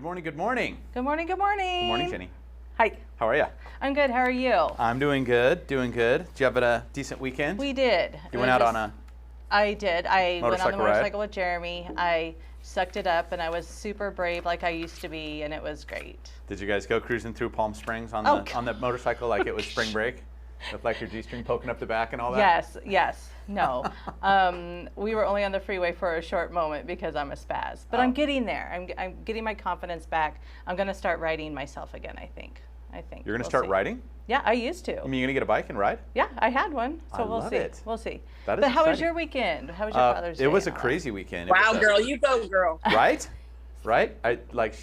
morning, good morning. Good morning, good morning. Good morning, Jenny. Hi. How are you? I'm good. How are you? I'm doing good, doing good. Did you have a decent weekend? We did. You went out on a I did. I went on the ride? motorcycle with Jeremy. I sucked it up and I was super brave like I used to be, and it was great. Did you guys go cruising through Palm Springs on the motorcycle like it was spring break? With like your G-string poking up the back and all that? Yes. No. We were only on the freeway for a short moment because I'm a spaz. But I'm getting there. I'm getting my confidence back. I'm going to start riding myself again, I think. You're going to start riding? Yeah, I used to. I mean, you're going to get a bike and ride? Yeah, I had one. So we'll love see. it. We'll see. That is But how was exciting. your weekend? How was your Father's Day? It was a and all crazy weekend. Wow, girl, you go, girl. Right? Right?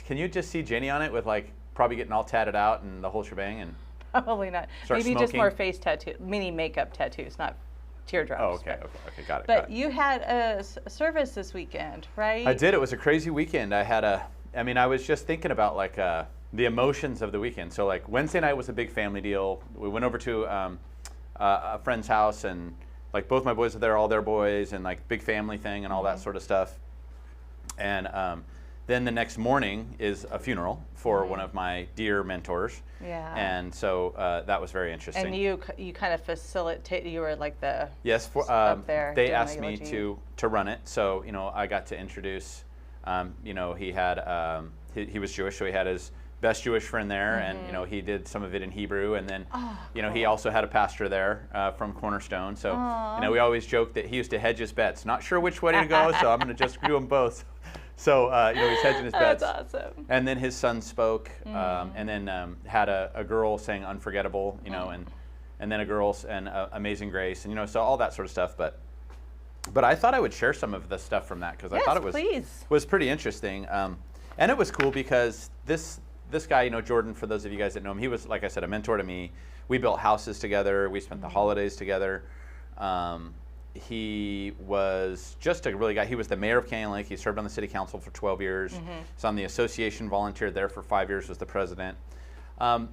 Can you just see Jenny on it with like probably getting all tatted out and the whole shebang and that? Probably not. Start Maybe just smoking? more face tattoo, mini makeup tattoos, not teardrops. Oh, okay, got it. But you had a service this weekend, right? I did. It was a crazy weekend. I was just thinking about like the emotions of the weekend. So like Wednesday night was a big family deal. We went over to a friend's house and like both my boys were there, all their boys, and like big family thing and all that sort of stuff. And then the next morning is a funeral for one of my dear mentors. Yeah. And so that was very interesting. And you kind of facilitate. You were like the up there. They doing the asked me eulogy. to run it. So I got to introduce. He had he was Jewish, so he had his best Jewish friend there, and he did some of it in Hebrew, and then he also had a pastor there from Cornerstone. So we always joke that he used to hedge his bets. Not sure which way to go, so I'm going to just do them both. So he's hedging his bets. That's awesome. And then his son spoke, and then had a girl saying "Unforgettable," and then a girl and Amazing Grace, and so all that sort of stuff. But I thought I would share some of the stuff from that because I thought it was pretty interesting, and it was cool because this guy, Jordan, for those of you guys that know him, he was, like I said, a mentor to me. We built houses together. We spent the holidays together. He was just a really guy. He was the mayor of Canyon Lake. He served on the city council for 12 years. He's on the association, volunteered there for 5 years, was the president.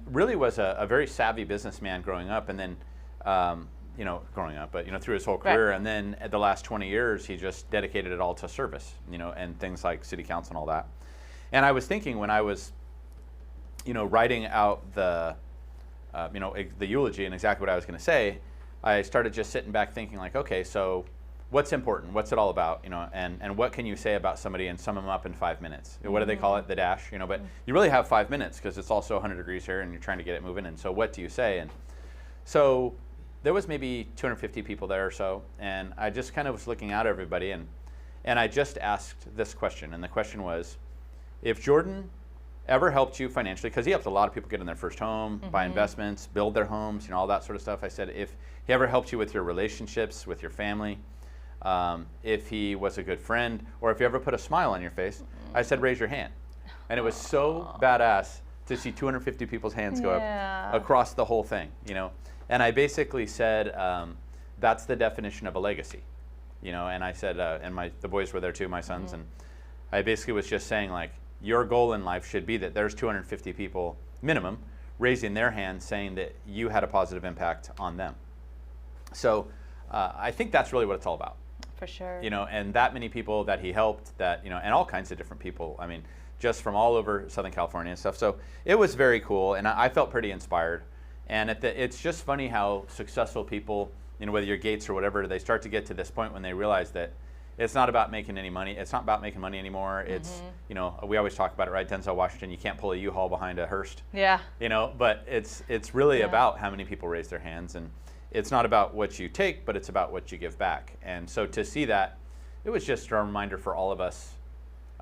Really was a very savvy businessman growing up, and then, but through his whole career. Right. And then at the last 20 years, he just dedicated it all to service, and things like city council and all that. And I was thinking when I was, writing out the eulogy and exactly what I was going to say, I started just sitting back thinking like, okay, so what's important? What's it all about? And what can you say about somebody and sum them up in 5 minutes? What do they call it? The dash, but you really have 5 minutes because it's also 100 degrees here and you're trying to get it moving. And so what do you say? And so there was maybe 250 people there or so. And I just kind of was looking out at everybody and I just asked this question. And the question was, if Jordan ever helped you financially, because he helped a lot of people get in their first home, buy investments, build their homes, all that sort of stuff. I said, if he ever helped you with your relationships, with your family, if he was a good friend, or if he ever put a smile on your face, I said, raise your hand. And it was so badass to see 250 people's hands go up across the whole thing, And I basically said, that's the definition of a legacy, And I said, and the boys were there too, my sons, and I basically was just saying like, your goal in life should be that there's 250 people minimum raising their hand saying that you had a positive impact on them. So I think that's really what it's all about. For sure. And that many people that he helped, that, and all kinds of different people, I mean, just from all over Southern California and stuff. So it was very cool, and I felt pretty inspired. And it's just funny how successful people, whether you're Gates or whatever, they start to get to this point when they realize that it's not about making any money. It's not about making money anymore. It's, we always talk about it, right? Denzel Washington, you can't pull a U-Haul behind a hearse. Yeah. But it's really about how many people raise their hands. And it's not about what you take, but it's about what you give back. And so to see that, it was just a reminder for all of us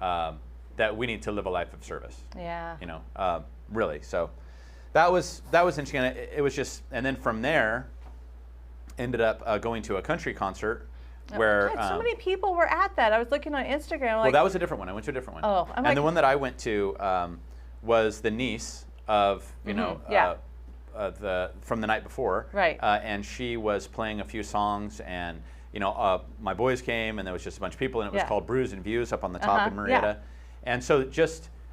that we need to live a life of service. Yeah. Really. So that was interesting. It was just, and then from there, ended up going to a country concert. Where God, so many people were at that. I was looking on Instagram. Well, that was a different one. I went to a different one. Oh, and the one that I went to was the niece of from the night before. Right. And she was playing a few songs, and my boys came, and there was just a bunch of people, and it was called Brews and Views up on the top in Marietta. And so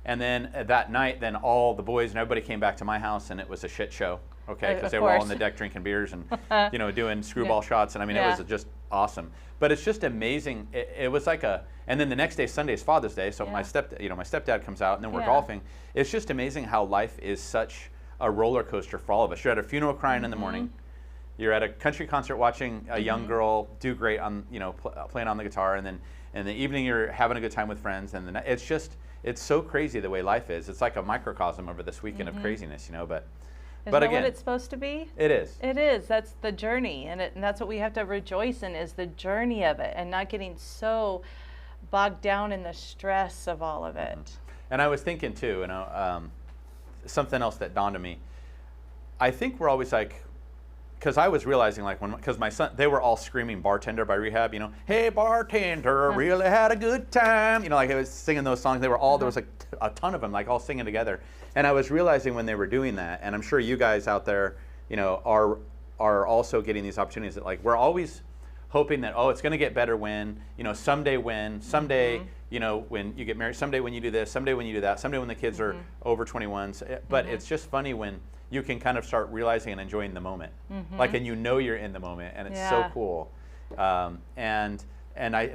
and then that night, then all the boys and everybody came back to my house, and it was a shit show. okay, because Of they were all on course. the deck drinking beers and doing screwball shots, and I mean Yeah. it was just awesome. But it's just amazing. It was like and then the next day, Sunday is Father's Day, so Yeah. my stepdad comes out, and then we're Yeah. golfing. It's just amazing how life is such a roller coaster for all of us. You're at a funeral crying in the morning. You're at a country concert watching a young girl do great on playing on the guitar, and then in the evening you're having a good time with friends, and then it's so crazy the way life is. It's like a microcosm over this weekend of craziness, but Isn't but that again, what it's supposed to be? it is. It is. That's the journey, and that's what we have to rejoice in, is the journey of it, and not getting so bogged down in the stress of all of it. And I was thinking too, something else that dawned on me. I think we're always like, because I was realizing because my son, they were all screaming "Bartender" by Rehab, hey bartender, really had a good time, like I was singing those songs. They were all, there was like a ton of them, like all singing together. And I was realizing when they were doing that, and I'm sure you guys out there, are also getting these opportunities that like we're always hoping that, oh, it's going to get better when, someday when you get married, someday when you do this, someday when you do that, someday when the kids are over 21. But it's just funny when you can kind of start realizing and enjoying the moment, and you're in the moment, and it's so cool. And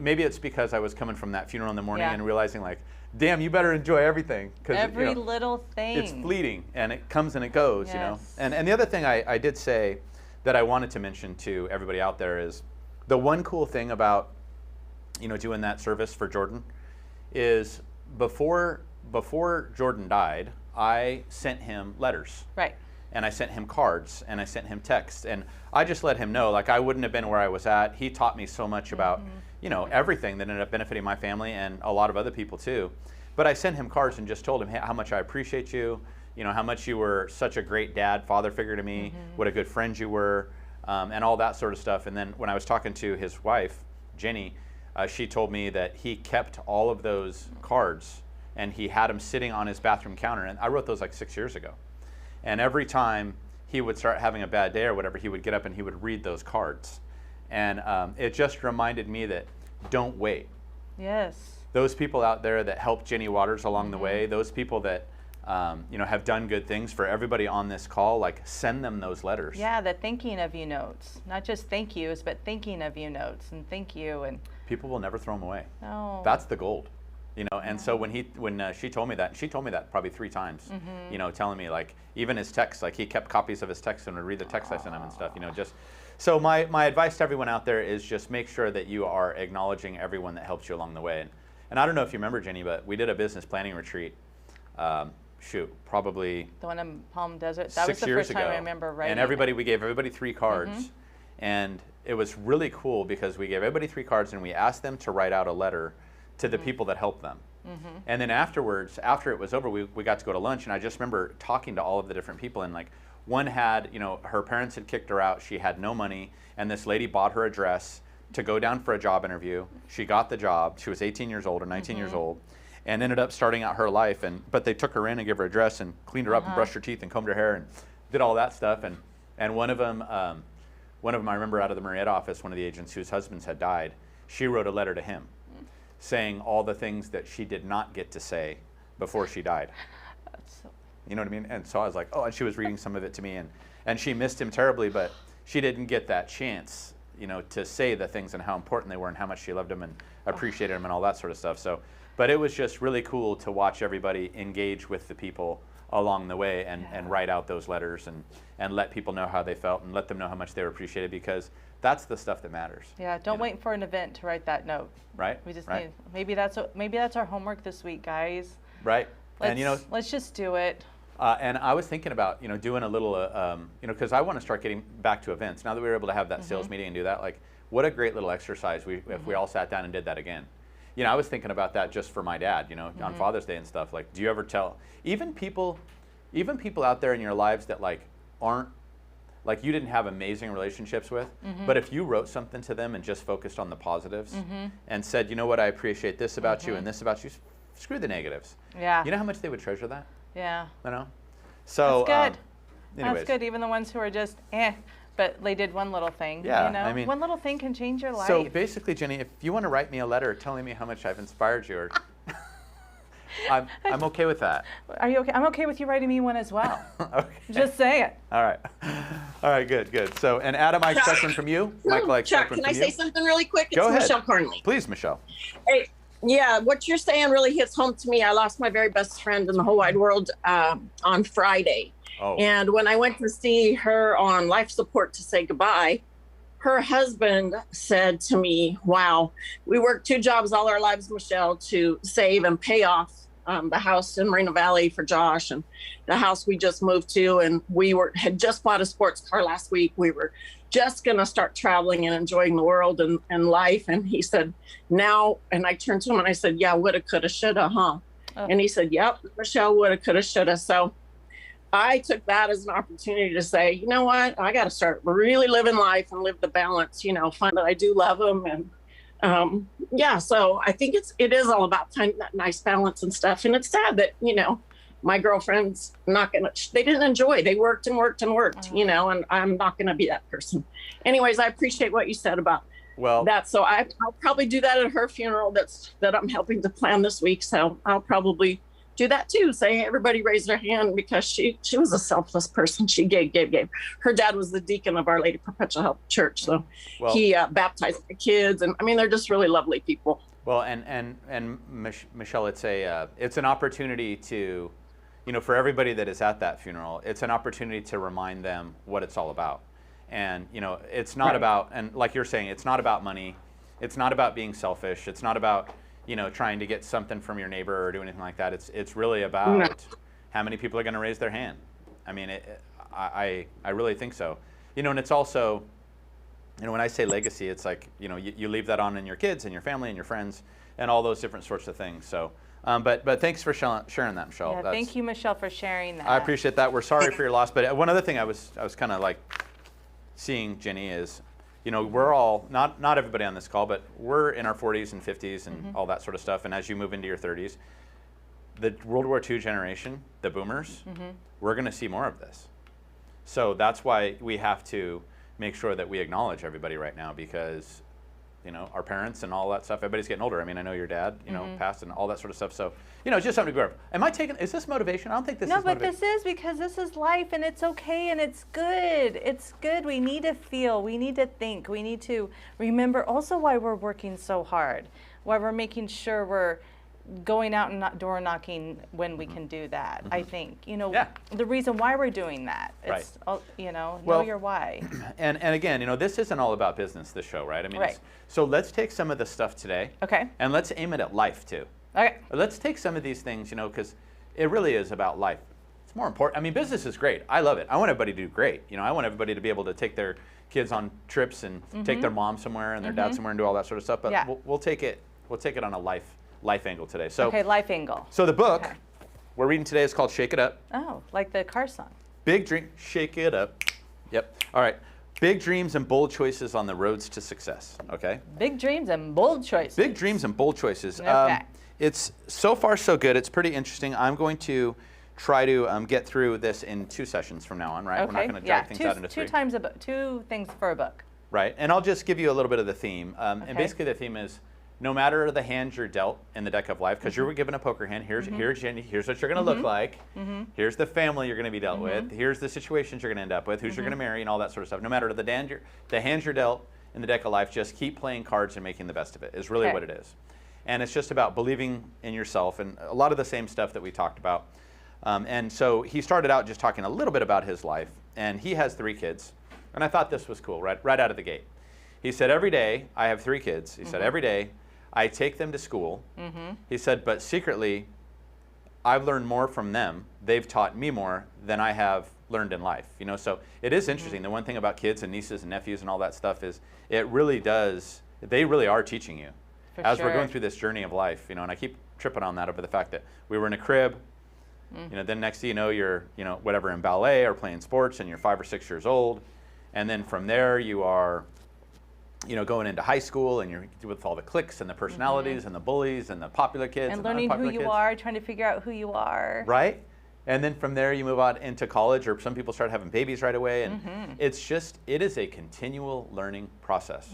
maybe it's because I was coming from that funeral in the morning and realizing like, damn, you better enjoy everything, because Every little thing. it's fleeting and it comes and it goes, Yes. And the other thing I did say that I wanted to mention to everybody out there is the one cool thing about doing that service for Jordan is before Jordan died, I sent him letters. Right. And I sent him cards, and I sent him texts, and I just let him know, like, I wouldn't have been where I was at. He taught me so much about, everything that ended up benefiting my family and a lot of other people too. But I sent him cards and just told him how much I appreciate you, how much you were such a great dad, father figure to me, what a good friend you were, and all that sort of stuff. And then when I was talking to his wife, Jenny, she told me that he kept all of those cards, and he had them sitting on his bathroom counter. And I wrote those like 6 years ago. And every time he would start having a bad day or whatever, he would get up and he would read those cards. And it just reminded me that don't wait. Yes. Those people out there that helped Jenny Waters along the way, those people that have done good things for everybody on this call, like send them those letters. Yeah, the thinking of you notes. Not just thank yous, but thinking of you notes and thank you. And People will never throw them away. no. That's the gold. And so when she told me that probably 3 times, telling me like even his texts, like he kept copies of his texts and would read the text I sent him and stuff, just. So my advice to everyone out there is just make sure that you are acknowledging everyone that helps you along the way. And I don't know if you remember, Jenny, but we did a business planning retreat, probably The one in Palm Desert. That was 6 the years first ago. time I remember writing. And we gave everybody 3 cards. And it was really cool because we gave everybody 3 cards and we asked them to write out a letter to the people that helped them. And then afterwards, after it was over, we got to go to lunch, and I just remember talking to all of the different people, and like one had, her parents had kicked her out, she had no money, and this lady bought her a dress to go down for a job interview. She got the job. She was 18 years old or 19 years old, and ended up starting out her life. But they took her in and gave her a dress and cleaned her up and brushed her teeth and combed her hair and did all that stuff. And one of them I remember out of the Marietta office, one of the agents whose husbands had died, she wrote a letter to him saying all the things that she did not get to say before she died. So, You know what I mean? And so I was like, oh, and she was reading some of it to me, and she missed him terribly, but she didn't get that chance, to say the things and how important they were and how much she loved him and appreciated him and all that sort of stuff. So, but it was just really cool to watch everybody engage with the people along the way and write out those letters and let people know how they felt and let them know how much they were appreciated, because that's the stuff that matters. yeah, don't wait for an event to write that note. Right? We just right. need, maybe that's our homework this week, guys. Right. Let's just do it. And I was thinking about, doing a little, because I want to start getting back to events. Now that we were able to have that sales meeting and do that, like, what a great little exercise if we all sat down and did that again. I was thinking about that just for my dad, on Father's Day and stuff. Like, do you ever tell, even people out there in your lives that like aren't, like you didn't have amazing relationships with, but if you wrote something to them and just focused on the positives and said, you know what, I appreciate this about you and this about you, screw the negatives. Yeah. You know how much they would treasure that? Yeah. So That's good. anyways. That's good. Even the ones who are just but they did one little thing. Yeah, I mean, one little thing can change your life. So basically, Jenny, if you want to write me a letter telling me how much I've inspired you, or I'm okay with that. Are you okay? I'm okay with you writing me one as well. Okay. Just say it. All right, good. So, and Adam, I expect one from you. Michael, I expect Chuck, one can from I you. say something really quick? Go ahead. Michelle Carnley. Please, Michelle. Hey, yeah, what you're saying really hits home to me. I lost my very best friend in the whole wide world on Friday. Oh. And when I went to see her on life support to say goodbye, her husband said to me, wow, we worked 2 jobs all our lives, Michelle, to save and pay off the house in Moreno Valley for Josh and the house we just moved to. And we had just bought a sports car last week. We were just going to start traveling and enjoying the world and life. And he said, now, and I turned to him and I said, yeah, woulda, coulda, shoulda, huh? Oh. And he said, yep, Michelle, woulda, coulda, shoulda. So I took that as an opportunity to say, you know what, I got to start really living life and live the balance, find that I do love them. And yeah, so I think it is all about finding that nice balance and stuff. And it's sad that, my girlfriend's they didn't enjoy, they worked and worked and worked, and I'm not going to be that person. Anyways, I appreciate what you said about that. So I'll probably do that at her funeral that I'm helping to plan this week. So I'll probably do that too. Say, everybody raise their hand, because she was a selfless person. She gave. Her dad was the deacon of Our Lady Perpetual Help Church. So he baptized the kids. And I mean, they're just really lovely people. Well, and Michelle, it's an opportunity to, for everybody that is at that funeral, it's an opportunity to remind them what it's all about. And, it's not about, and like you're saying, it's not about money. It's not about being selfish. It's not about, trying to get something from your neighbor or do anything like that. It's really about how many people are going to raise their hand. I mean, I really think so. And it's also, when I say legacy, it's like, you leave that on in your kids and your family and your friends and all those different sorts of things. So, but thanks for sharing that, Michelle. Yeah, thank you, Michelle, for sharing that. I appreciate that. We're sorry for your loss. But one other thing I was kind of like seeing, Jenny, is, we're all, not everybody on this call, but we're in our 40s and 50s and all that sort of stuff. And as you move into your 30s, the World War II generation, the boomers, we're going to see more of this. So that's why we have to make sure that we acknowledge everybody right now, because, our parents and all that stuff, everybody's getting older. I mean, I know your dad, passed and all that sort of stuff. So, it's just something to go over. Is this motivation? I don't think this is motivation. No, but this is, because this is life, and it's okay, and it's good. It's good. We need to feel, we need to think, we need to remember also why we're working so hard, why we're making sure we're going out and not door knocking when we can do that. I think, the reason why we're doing that. It's, know your why. And again, this isn't all about business, this show, right? I mean, so let's take some of the stuff today. Okay. And let's aim it at life too. Okay. Let's take some of these things, because it really is about life. It's more important. I mean, business is great. I love it. I want everybody to do great. I want everybody to be able to take their kids on trips and take their mom somewhere and their dad somewhere and do all that sort of stuff. But we'll take it on a life angle today. So okay, life angle. So the book we're reading today is called Shake It Up. Oh, like the car song. Big dream, shake it up. Yep. All right. Big dreams and bold choices on the roads to success. Okay. Big dreams and bold choices. Big dreams and bold choices. Okay. It's so far so good. It's pretty interesting. I'm going to try to get through this in 2 sessions from now on. Right. Okay. We're not going to drag things out into 3. Two things for a book. Right. And I'll just give you a little bit of the theme. And basically the theme is, no matter the hand you're dealt in the deck of life, because you're given a poker hand, here's Jenny, here's what you're going to look like, here's the family you're going to be dealt with, here's the situations you're going to end up with, who's you're going to marry, and all that sort of stuff. No matter the hands you're dealt in the deck of life, just keep playing cards and making the best of it, is really what it is. And it's just about believing in yourself, and a lot of the same stuff that we talked about. And so he started out just talking a little bit about his life, and he has 3 kids, and I thought this was cool, right out of the gate. He said, every day, I have 3 kids, he said, every day, I take them to school. He said, but secretly, I've learned more from them. They've taught me more than I have learned in life. So it is interesting. The one thing about kids and nieces and nephews and all that stuff is they really are teaching you as we're going through this journey of life. And I keep tripping on that over the fact that we were in a crib. Then next thing you know, you're whatever in ballet or playing sports, and you're 5 or 6 years old, and then from there you are going into high school, and you're with all the cliques and the personalities and the bullies and the popular kids and learning who you are, trying to figure out who you are. Right? And then from there you move on into college, or some people start having babies right away, and it is a continual learning process.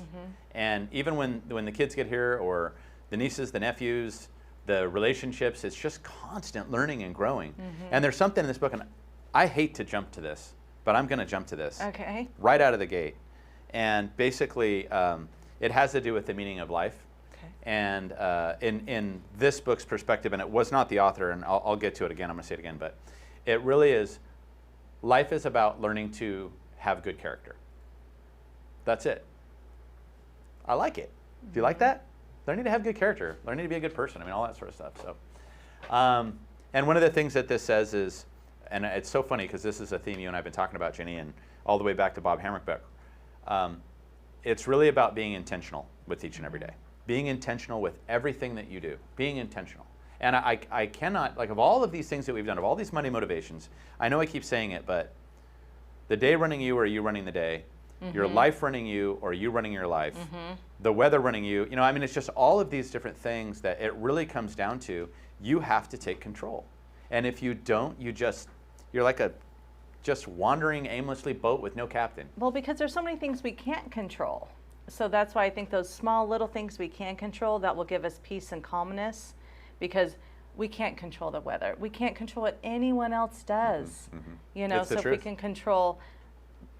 And even when the kids get here, or the nieces, the nephews, the relationships. It's just constant learning and growing. And there's something in this book, and I hate to jump to this, but I'm going to jump to this Okay. right out of the gate. And basically, it has to do with the meaning of life. Okay. And in this book's perspective, and it was not the author, and I'll get to it again, I'm going to say it again, but it really is, life is about learning to have good character. That's it. I like it. Do you like that? Learning to have good character, learning to be a good person, I mean, all that sort of stuff. So, and one of the things that this says is, and it's so funny because this is a theme you and I have been talking about, Jenny, and all the way back to Bob Hamrick book. It's really about being intentional with each and every day. Being intentional with everything that you do. Being intentional. And I cannot, like, of all of these things that we've done, of all these Monday motivations, I know I keep saying it, but the day running you or you running the day, your life running you or you running your life, the weather running you, you know, I mean, it's just all of these different things that it really comes down to, you have to take control. And if you don't, you're like a just wandering aimlessly boat with no captain. Well, because there's so many things we can't control. So that's why I think those small little things we can control, that will give us peace and calmness, because we can't control the weather. We can't control what anyone else does. You know, It's the so if we truth. can control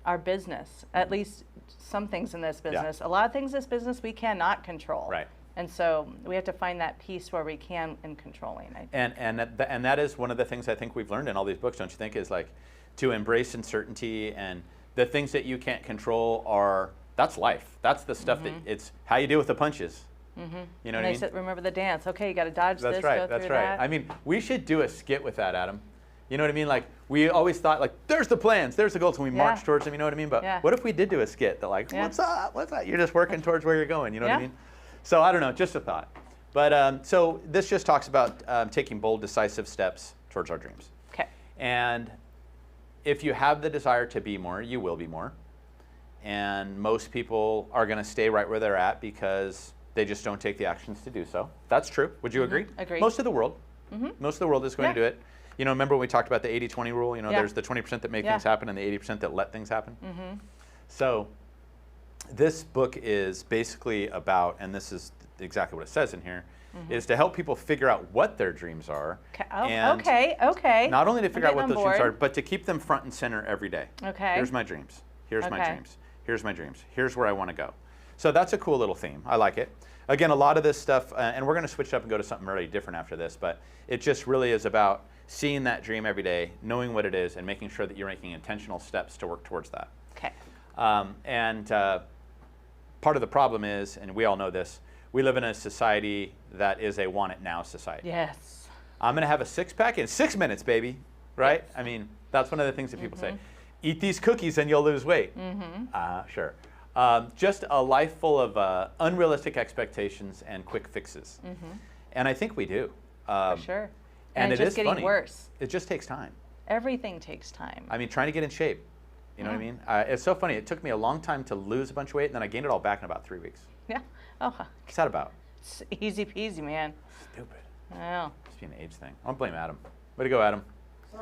our business, at least some things in this business. A lot of things in this business we cannot control. Right. And so we have to find that peace where we can in controlling, I think. And that is one of the things I think we've learned in all these books, don't you think, is like to embrace uncertainty, and the things that you can't control that's life. That's the stuff that it's how you deal with the punches. You know what I They mean? said, remember the dance. Okay, you got to dodge That's this, right. go That's through right. that. I mean, we should do a skit with that, Adam. You know what I mean? Like, we always thought, like, there's the plans, there's the goals, and we march towards them. You know what I mean? But what if we did do a skit that, like, what's up? What's up? You're just working towards where you're going. You know what I mean? So I don't know, just a thought. But so this just talks about taking bold, decisive steps towards our dreams. Okay. And if you have the desire to be more, you will be more. And most people are going to stay right where they're at because they just don't take the actions to do so. That's true. Would you agree? Agree. Most of the world. Most of the world is going to do it. You know, remember when we talked about the 80-20 rule? You know, there's the 20% that make things happen and the 80% that let things happen. So this book is basically about, and this is exactly what it says in here, is to help people figure out what their dreams are. And Okay. not only to figure out what getting those on dreams are, board. but to keep them front and center every day. Okay. Here's my dreams. Here's my Okay. dreams. Here's my dreams. Here's where I want to go. So that's a cool little theme. I like it. Again, a lot of this stuff, and we're going to switch up and go to something really different after this, but it just really is about seeing that dream every day, knowing what it is, and making sure that you're making intentional steps to work towards that. Okay. Part of the problem is, and we all know this, we live in a society that is a want it now society. Yes. I'm going to have a six-pack in 6 minutes, baby. Right? I mean, that's one of the things that people say. Eat these cookies and you'll lose weight. Sure. Just a life full of unrealistic expectations and quick fixes. And I think we do. For sure. And it's it just is getting funny. worse. It just takes time. Everything takes time. I mean, trying to get in shape. You know what I mean? It's so funny. It took me a long time to lose a bunch of weight, and then I gained it all back in about 3 weeks. Yeah. Oh, What's that about? it's easy peasy, man. Stupid. Oh. Must be an age thing. I don't blame Adam. Way to go, Adam.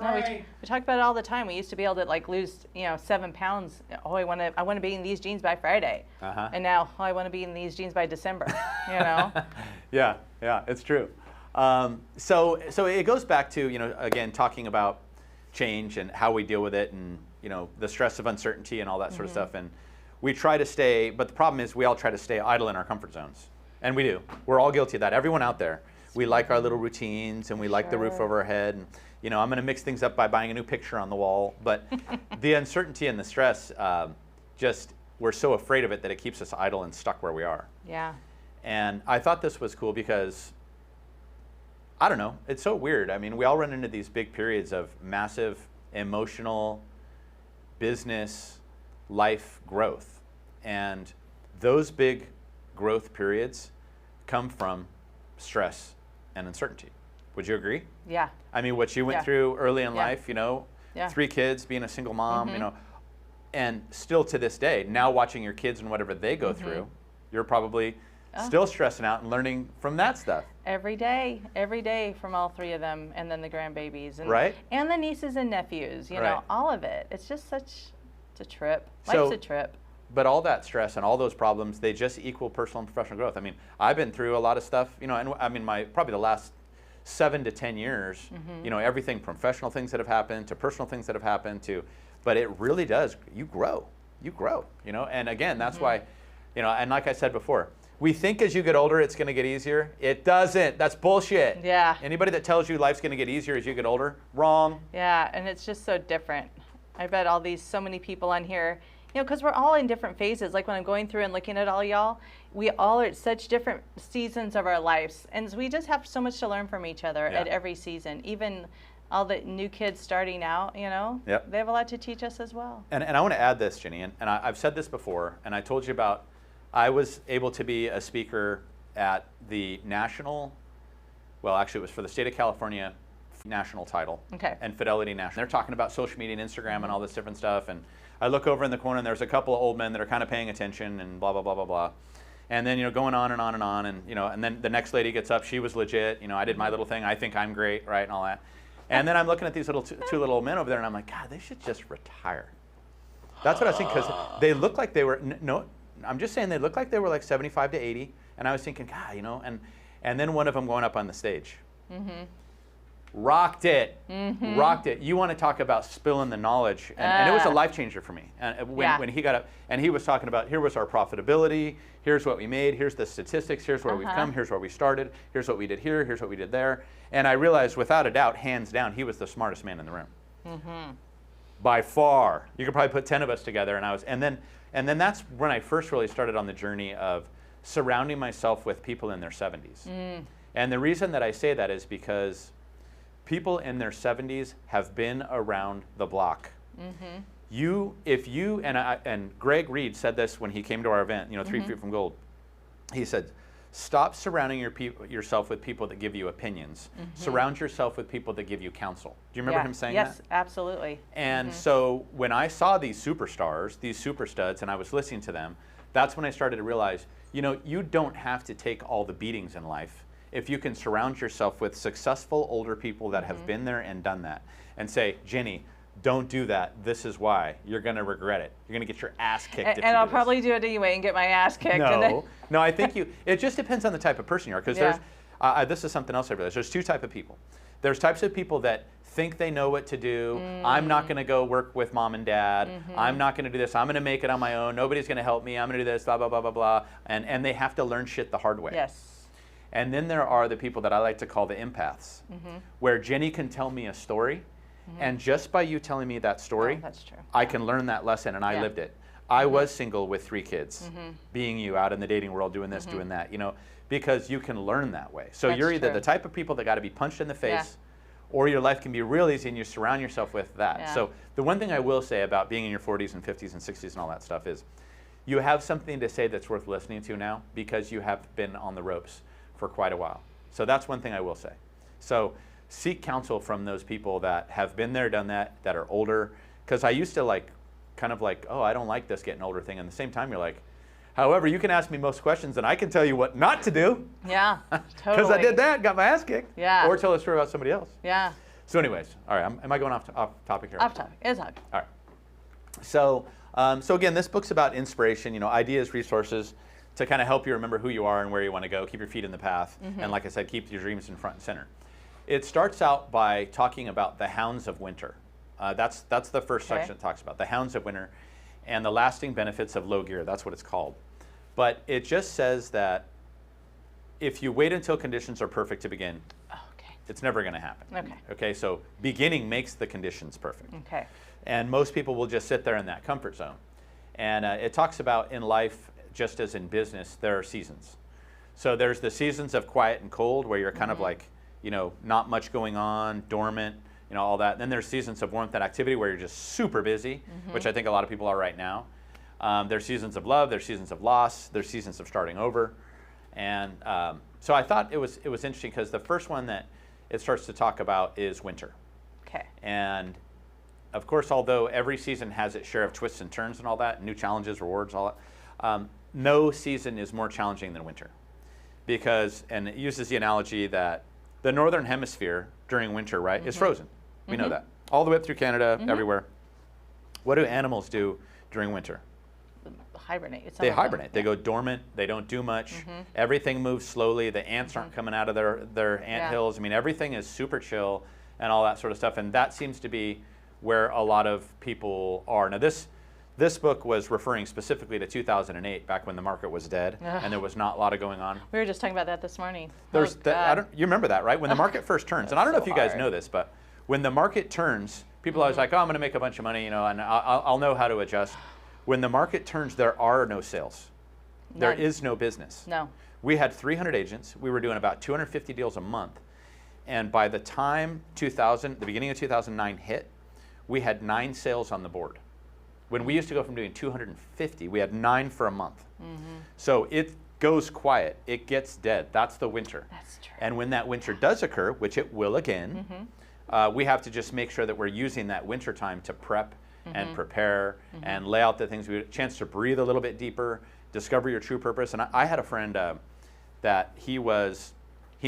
No, we talk about it all the time. We used to be able to like lose, 7 pounds. Oh, I want to be in these jeans by Friday, and now I want to be in these jeans by December. You know. Yeah, it's true. So it goes back to again talking about change and how we deal with it, and the stress of uncertainty and all that sort of stuff. And we try to stay, but the problem is we all try to stay idle in our comfort zones, and we do. We're all guilty of that. Everyone out there. We like our little routines, and we like the roof over our head. And I'm going to mix things up by buying a new picture on the wall. But the uncertainty and the stress, we're so afraid of it that it keeps us idle and stuck where we are. Yeah. And I thought this was cool because, I don't know, it's so weird. I mean, we all run into these big periods of massive emotional, business, life growth. And those big growth periods come from stress and uncertainty. Would you agree? Yeah. I mean, what you went through early in life, 3 kids, being a single mom, and still to this day, now watching your kids and whatever they go through, you're probably still stressing out and learning from that stuff. Every day from all 3 of them, and then the grandbabies, and the nieces and nephews, all of it. It's just it's a trip. Life's a trip. But all that stress and all those problems, they just equal personal and professional growth. I mean, I've been through a lot of stuff, and I mean, probably the last 7 to 10 years, you know, everything from professional things that have happened to personal things that have happened to, but it really does, you grow, you know, and again, that's why, you know, and like I said before, we think as you get older, it's going to get easier. It doesn't. That's bullshit. Yeah. Anybody that tells you life's going to get easier as you get older, wrong. Yeah, and it's just so different. I bet so many people on here, you know, because we're all in different phases. Like when I'm going through and looking at all y'all, we all are at such different seasons of our lives. And we just have so much to learn from each other Yeah. at every season. Even all the new kids starting out, you know, Yep. they have a lot to teach us as well. And I want to add this, Jenny, and I've said this before, and I told you about, I was able to be a speaker at the national, well, actually it was for the state of California national title. Okay. And Fidelity National. They're talking about social media and Instagram and all this different stuff, and I look over in the corner and there's a couple of old men that are kind of paying attention and blah, blah, blah, blah, blah. And then, you know, going on and on and on, and, you know, and then the next lady gets up, she was legit, you know, I did my little thing, I think I'm great, right, and all that. And then I'm looking at these little two little men over there, and I'm like, God, they should just retire. That's what I was thinking, because they look like they were, no, I'm just saying they look like they were like 75 to 80, and I was thinking, God, you know, and then one of them going up on the stage. Rocked it, rocked it. You want to talk about spilling the knowledge, and it was a life changer for me. And when he got up, and he was talking about, here was our profitability, here's what we made, here's the statistics, here's where we've come, here's where we started, here's what we did here, here's what we did there. And I realized, without a doubt, hands down, he was the smartest man in the room. By far. You could probably put 10 of us together, and then that's when I first really started on the journey of surrounding myself with people in their 70s. And the reason that I say that is because people in their 70s have been around the block. And Greg Reed said this when he came to our event, you know, 3 Feet from Gold. He said, stop surrounding yourself with people that give you opinions. Surround yourself with people that give you counsel. Do you remember him saying that? Yes, absolutely. And so when I saw these superstars, these super studs, and I was listening to them, that's when I started to realize, you know, you don't have to take all the beatings in life if you can surround yourself with successful older people that have been there and done that, and say, Jenny, don't do that. This is why. You're going to regret it. You're going to get your ass kicked. And I'll probably do it anyway and get my ass kicked. No, I think it just depends on the type of person you are. Because this is something else I realized. There's two types of people. There's types of people that think they know what to do. I'm not going to go work with mom and dad. I'm not going to do this. I'm going to make it on my own. Nobody's going to help me. I'm going to do this, blah, blah, blah, blah, blah. And they have to learn shit the hard way. Yes. And then there are the people that I like to call the empaths, where Jenny can tell me a story, and just by you telling me that story, that's true. I can learn that lesson, and I lived it. I was single with 3 kids, being you out in the dating world, doing this, doing that, you know, because you can learn that way. So That's you're either true. the type of people that got to be punched in the face, or your life can be real easy and you surround yourself with that. Yeah. So the one thing I will say about being in your 40s and 50s and 60s and all that stuff is, you have something to say that's worth listening to now, because you have been on the ropes for quite a while. So that's one thing I will say. So seek counsel from those people that have been there, done that, that are older. Because I used to kind of like, oh, I don't like this getting older thing. And at the same time, you're like, however, you can ask me most questions and I can tell you what not to do. Yeah, totally. Because I did that, got my ass kicked. Yeah. Or tell a story about somebody else. Yeah. So anyways, all right, am I going off topic here? Off topic. It's okay. All right. So again, this book's about inspiration, you know, ideas, resources, to kind of help you remember who you are and where you want to go, keep your feet in the path, and like I said, keep your dreams in front and center. It starts out by talking about the hounds of winter. That's the first section it talks about, the hounds of winter and the lasting benefits of low gear. That's what it's called. But it just says that if you wait until conditions are perfect to begin, it's never going to happen. Okay, so beginning makes the conditions perfect. Okay. And most people will just sit there in that comfort zone. And it talks about in life, just as in business, there are seasons. So there's the seasons of quiet and cold, where you're kind of like, you know, not much going on, dormant, you know, all that. And then there's seasons of warmth and activity where you're just super busy, which I think a lot of people are right now. There's seasons of love, there's seasons of loss, there's seasons of starting over. And so I thought it was interesting, because the first one that it starts to talk about is winter. Okay. And of course, although every season has its share of twists and turns and all that, new challenges, rewards, all that, no season is more challenging than winter. Because, and it uses the analogy that the northern hemisphere during winter, right, is frozen. We know that. All the way up through Canada, everywhere. What do animals do during winter? hibernate. They hibernate. They go dormant. They don't do much. Everything moves slowly. The ants aren't coming out of their ant hills. I mean, everything is super chill and all that sort of stuff. And that seems to be where a lot of people are. Now, this book was referring specifically to 2008, back when the market was dead and there was not a lot of going on. We were just talking about that this morning. You remember that, right? When the market first turns, and I don't know if you guys know this, but when the market turns, people are always like, oh, I'm going to make a bunch of money, and I'll know how to adjust. When the market turns, there are no sales. There is no business. No. We had 300 agents. We were doing about 250 deals a month. And by the time the beginning of 2009 hit, we had 9 sales on the board. When we used to go from doing 250, we had 9 for a month. So it goes quiet. It gets dead. That's the winter. That's true. And when that winter does occur, which it will again, we have to just make sure that we're using that winter time to prep and prepare and lay out the things. We had a chance to breathe a little bit deeper, discover your true purpose. And I had a friend that he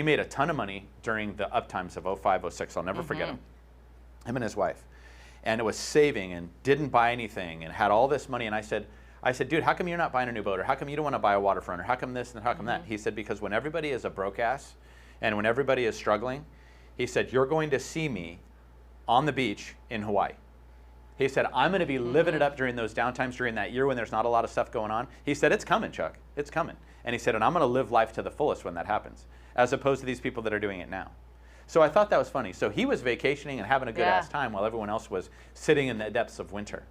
made a ton of money during the up times of 05, 06. I'll never forget him and his wife. And it was saving and didn't buy anything and had all this money. And I said, dude, how come you're not buying a new boat? Or how come you don't want to buy a waterfront? Or how come this and how come that? He said, because when everybody is a broke ass and when everybody is struggling, he said, you're going to see me on the beach in Hawaii. He said, I'm going to be living it up during those downtimes during that year when there's not a lot of stuff going on. He said, it's coming, Chuck. It's coming. And he said, and I'm going to live life to the fullest when that happens, as opposed to these people that are doing it now. So I thought that was funny. So he was vacationing and having a good-ass time while everyone else was sitting in the depths of winter.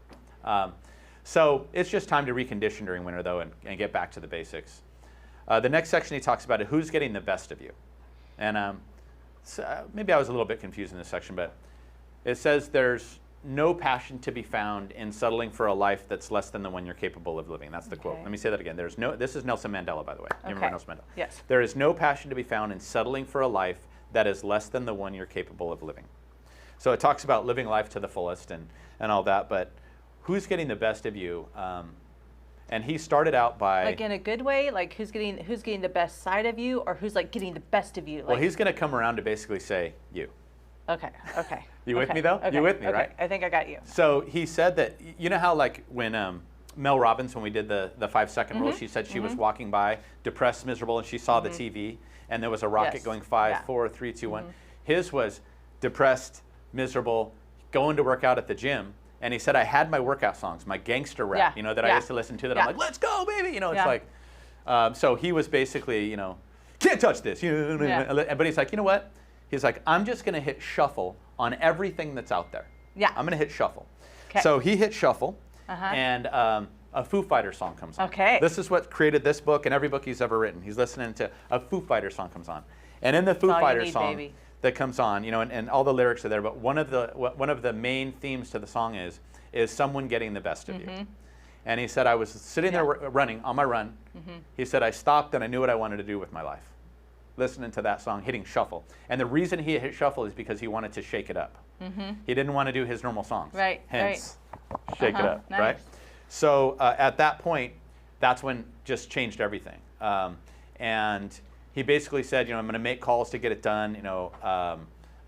So it's just time to recondition during winter, though, and get back to the basics. The next section he talks about is who's getting the best of you. And maybe I was a little bit confused in this section, but it says there's no passion to be found in settling for a life that's less than the one you're capable of living. That's the quote. Let me say that again. This is Nelson Mandela, by the way. You remember Nelson Mandela? Yes. There is no passion to be found in settling for a life that is less than the one you're capable of living. So it talks about living life to the fullest and all that, but who's getting the best of you? And he started out by... Like in a good way? Like who's getting the best side of you, or who's like getting the best of you? Like, well, he's going to come around to basically say, you. Okay. You with me, though? Okay. You with me, right? I think I got you. So he said that, you know how like when Mel Robbins, when we did the 5-second rule, she said she was walking by, depressed, miserable, and she saw the TV, and there was a rocket going 5, 4, 3, 2, 1. His was depressed, miserable, going to work out at the gym, and he said, I had my workout songs, my gangster rap, that I used to listen to, that I'm like, let's go, baby, it's like, so he was basically, can't touch this, but he's like, you know what? He's like, I'm just going to hit shuffle on everything that's out there. Yeah. I'm going to hit shuffle. Okay. So he hit shuffle, and a Foo Fighters song comes on. Okay. This is what created this book and every book he's ever written. He's listening to a Foo Fighters song comes on. And in the Foo Fighters song that comes on, and all the lyrics are there, but one of the main themes to the song is someone getting the best of you. And he said, I was sitting there running, on my run. He said, I stopped and I knew what I wanted to do with my life. Listening to that song, hitting shuffle. And the reason he hit shuffle is because he wanted to shake it up. He didn't want to do his normal songs. Right. Hence, shake it up, nice. right? So at that point, that's when just changed everything. And he basically said, I'm going to make calls to get it done.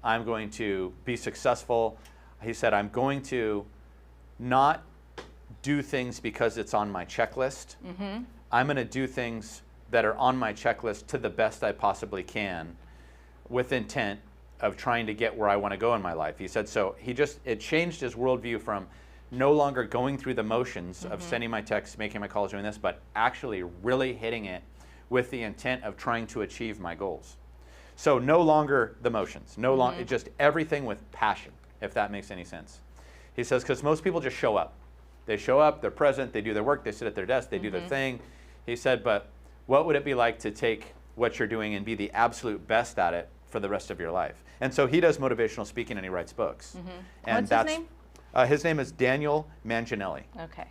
I'm going to be successful. He said, I'm going to not do things because it's on my checklist. I'm going to do things that are on my checklist to the best I possibly can with intent of trying to get where I want to go in my life. He said, so it changed his worldview from no longer going through the motions of sending my texts, making my calls, doing this, but actually really hitting it with the intent of trying to achieve my goals. So no longer the motions, just everything with passion, if that makes any sense. He says, because most people just show up. They show up, they're present, they do their work, they sit at their desk, they do their thing. He said, but what would it be like to take what you're doing and be the absolute best at it for the rest of your life? And so he does motivational speaking and he writes books. And what's his name? His name is Daniel Manginelli. Okay.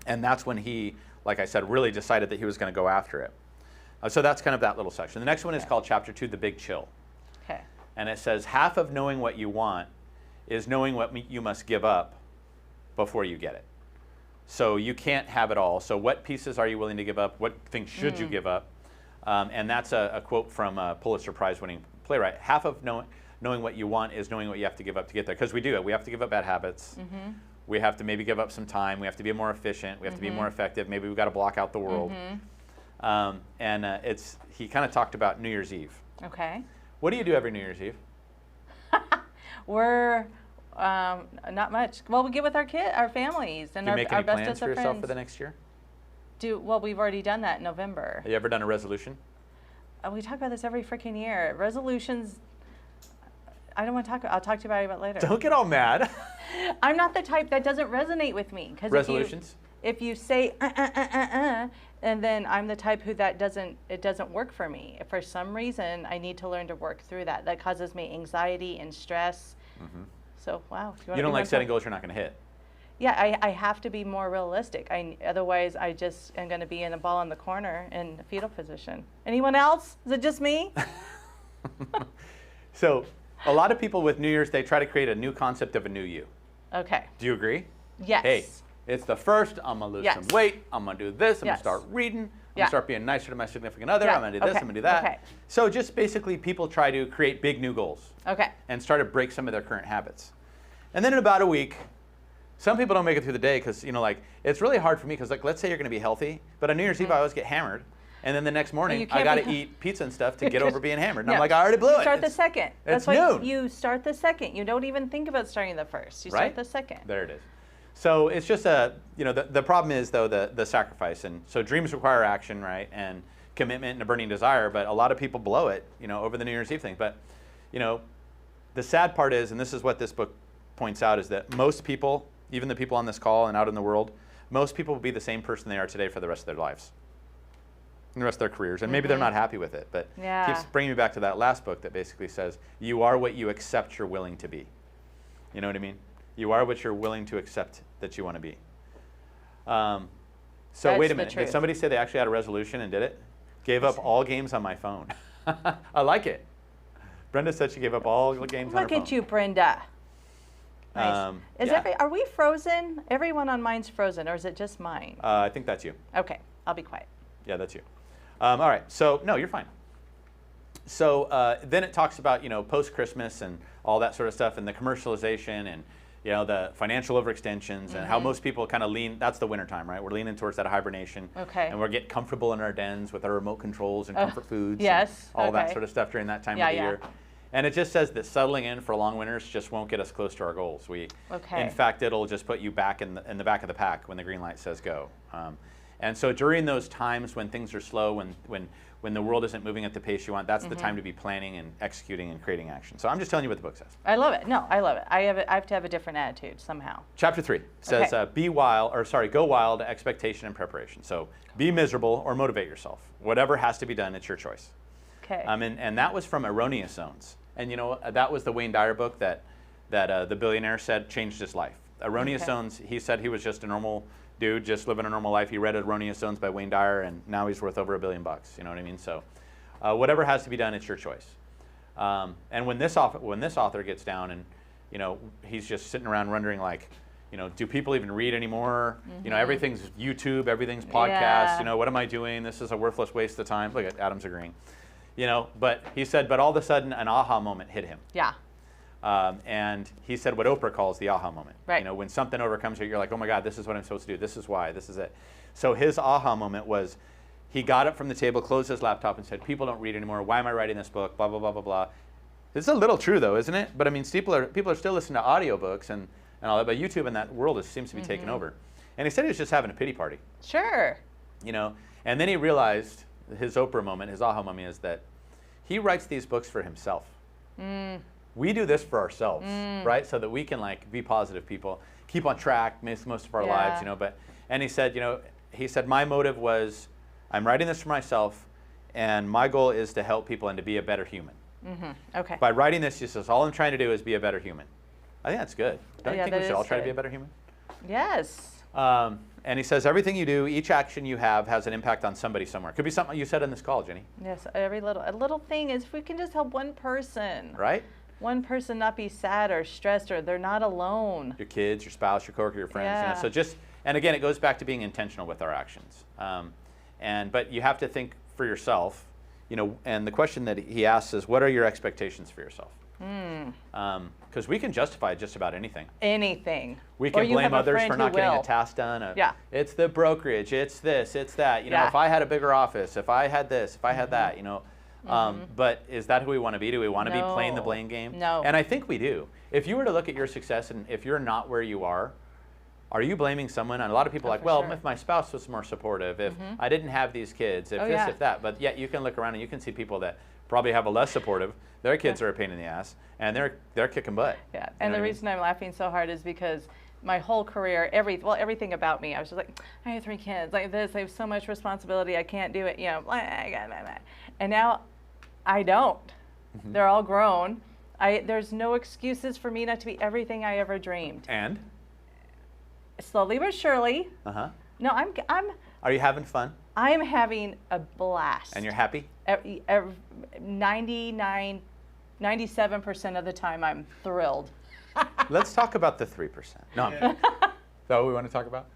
And that's when he, like I said, really decided that he was going to go after it. So that's kind of that little section. The next one is called Chapter 2, The Big Chill. Okay. And it says, half of knowing what you want is knowing what you must give up before you get it. So you can't have it all. So what pieces are you willing to give up? What things should you give up? And that's a quote from a Pulitzer Prize winning playwright. Half of knowing what you want is knowing what you have to give up to get there. Because we do it. We have to give up bad habits. We have to maybe give up some time. We have to be more efficient. We have to be more effective. Maybe we've got to block out the world. He kind of talked about New Year's Eve. Okay. What do you do every New Year's Eve? We're not much. Well, we get with our families and Do you our make any bestest plans for of yourself friends. for the next year? Well, we've already done that in November. Have you ever done a resolution? We talk about this every freaking year. Resolutions. I don't want to talk. I'll talk to you about it later. Don't get all mad. I'm not the type that doesn't resonate with me. Resolutions? If you say and then I'm the type who it doesn't work for me. For some reason, I need to learn to work through that. That causes me anxiety and stress. So wow. You don't like setting goals you're not going to hit. Yeah, I have to be more realistic. Otherwise, I just am going to be in a ball in the corner in fetal position. Anyone else? Is it just me? So a lot of people with New Year's, they try to create a new concept of a new you. Okay. Do you agree? Yes. Hey, it's the first. I'm going to lose some weight. I'm going to do this. I'm going Yes. to start reading. I'm Yeah. going to start being nicer to my significant other. Yeah. I'm going to do this. Okay. I'm going to do that. Okay. So just basically people try to create big new goals Okay. and start to break some of their current habits. And then in about a week, some people don't make it through the day because, it's really hard for me because, let's say you're going to be healthy, but on New Year's Eve I always get hammered. And then the next morning, you I can't got to be- eat pizza and stuff to get over being hammered. And Yeah. I'm like, I already blew it. Start the It's- second. it's That's why noon. you start the second. You don't even think about starting the first. You Right? start the second. There it is. So it's just the problem is, though, the sacrifice. And so dreams require action, right? And commitment and a burning desire. But a lot of people blow it, over the New Year's Eve thing. But, the sad part is, and this is what this book points out, is that most people, even the people on this call and out in the world, most people will be the same person they are today for the rest of their lives. And the rest of their careers. And maybe they're not happy with it. But Yeah. keeps bringing me back to that last book that basically says, you are what you accept you're willing to be. You know what I mean? You are what you're willing to accept that you want to be. So That's wait a the minute. Did truth. somebody say they actually had a resolution and did it? Gave up all games on my phone. I like it. Brenda said she gave up all games on her Look phone. at you, Brenda. Nice. Yeah. Are we frozen? Everyone on mine's frozen, or is it just mine? I think that's you. Okay, I'll be quiet. Yeah, that's you. All right. So no, you're fine. So then it talks about post-Christmas and all that sort of stuff, and the commercialization and the financial overextensions and how most people kind of lean. That's the winter time, right? We're leaning towards that hibernation. Okay. And we're getting comfortable in our dens with our remote controls and comfort foods. yes, And all that okay. sort of stuff during that time Yeah, of the yeah. year. And it just says that settling in for long winters just won't get us close to our goals. Okay. In fact, it'll just put you back in the back of the pack when the green light says go. And so during those times when things are slow, when the world isn't moving at the pace you want, that's the time to be planning and executing and creating action. So I'm just telling you what the book says. I love it. No, I love it. I have to have a different attitude somehow. Chapter 3 says, Okay. go wild, expectation and preparation. So be miserable or motivate yourself. Whatever has to be done, it's your choice. Okay. And that was from Erroneous Zones. And that was the Wayne Dyer book that the billionaire said changed his life. Erroneous Okay. Zones, he said he was just a normal dude, just living a normal life. He read Erroneous Zones by Wayne Dyer, and now he's worth over $1 billion. You know what I mean? So whatever has to be done, it's your choice. And when this author gets down and he's just sitting around wondering do people even read anymore? Everything's YouTube, everything's podcast. Yeah. What am I doing? This is a worthless waste of time. Look at Adam's agreeing. But he said, but all of a sudden an aha moment hit him. yeah. And he said what Oprah calls the aha moment. Right. When something overcomes you, you're like, oh my God, this is what I'm supposed to do. This is why. This is it. So his aha moment was he got up from the table, closed his laptop, and said, people don't read anymore. Why am I writing this book? Blah, blah, blah, blah, blah. It's a little true, though, isn't it? But I mean, people are still listening to audiobooks and all that. But YouTube and that world seems to be taking over. And he said he was just having a pity party. Sure. And then he realized his Oprah moment, his aha moment is that he writes these books for himself. We do this for ourselves, right? So that we can be positive people, keep on track most of our lives, and he said, my motive was, I'm writing this for myself, and my goal is to help people and to be a better human. Okay. By writing this, he says, all I'm trying to do is be a better human. I think that's good. Don't you Yeah, think that we should is all try to be good. a better human? Yes. And he says, everything you do, each action you have has an impact on somebody somewhere. Could be something you said in this call, Jenny. Yes. A little thing is if we can just help one person. Right? One person not be sad or stressed or they're not alone. Your kids, your spouse, your coworker, your friends. Yeah. So and again, it goes back to being intentional with our actions. But you have to think for yourself, and the question that he asks is, what are your expectations for yourself? Because we can justify just about anything. Anything. We Or can you blame have a others friend for who not getting a will. task done. Yeah. It's the brokerage. It's this. It's that. You know, Yeah. if I had a bigger office, if I had this, if I had that. You know, but is that who we want to be? Do we want to be playing the No. blame game? No. And I think we do. If you were to look at your success, and if you're not where you are you blaming someone? And a lot of people are like, for well, sure. if my spouse was more supportive, if I didn't have these kids, if Oh, this, yeah. if that. But yet you can look around and you can see people that probably have a less supportive. Their kids are a pain in the ass, and they're kicking butt. Yeah, You and know the what I mean? reason I'm laughing so hard is because my whole career, everything about me, I was just like, I have 3 kids, like this, I have so much responsibility, I can't do it, you know, blah, blah, blah, blah. And now I don't. They're all grown. There's no excuses for me not to be everything I ever dreamed. And? Slowly but surely. Uh-huh. No, Are you having fun? I'm having a blast. And you're happy? 97% of the time I'm thrilled. Let's talk about the 3%. No, I'm kidding. Is that what we want to talk about?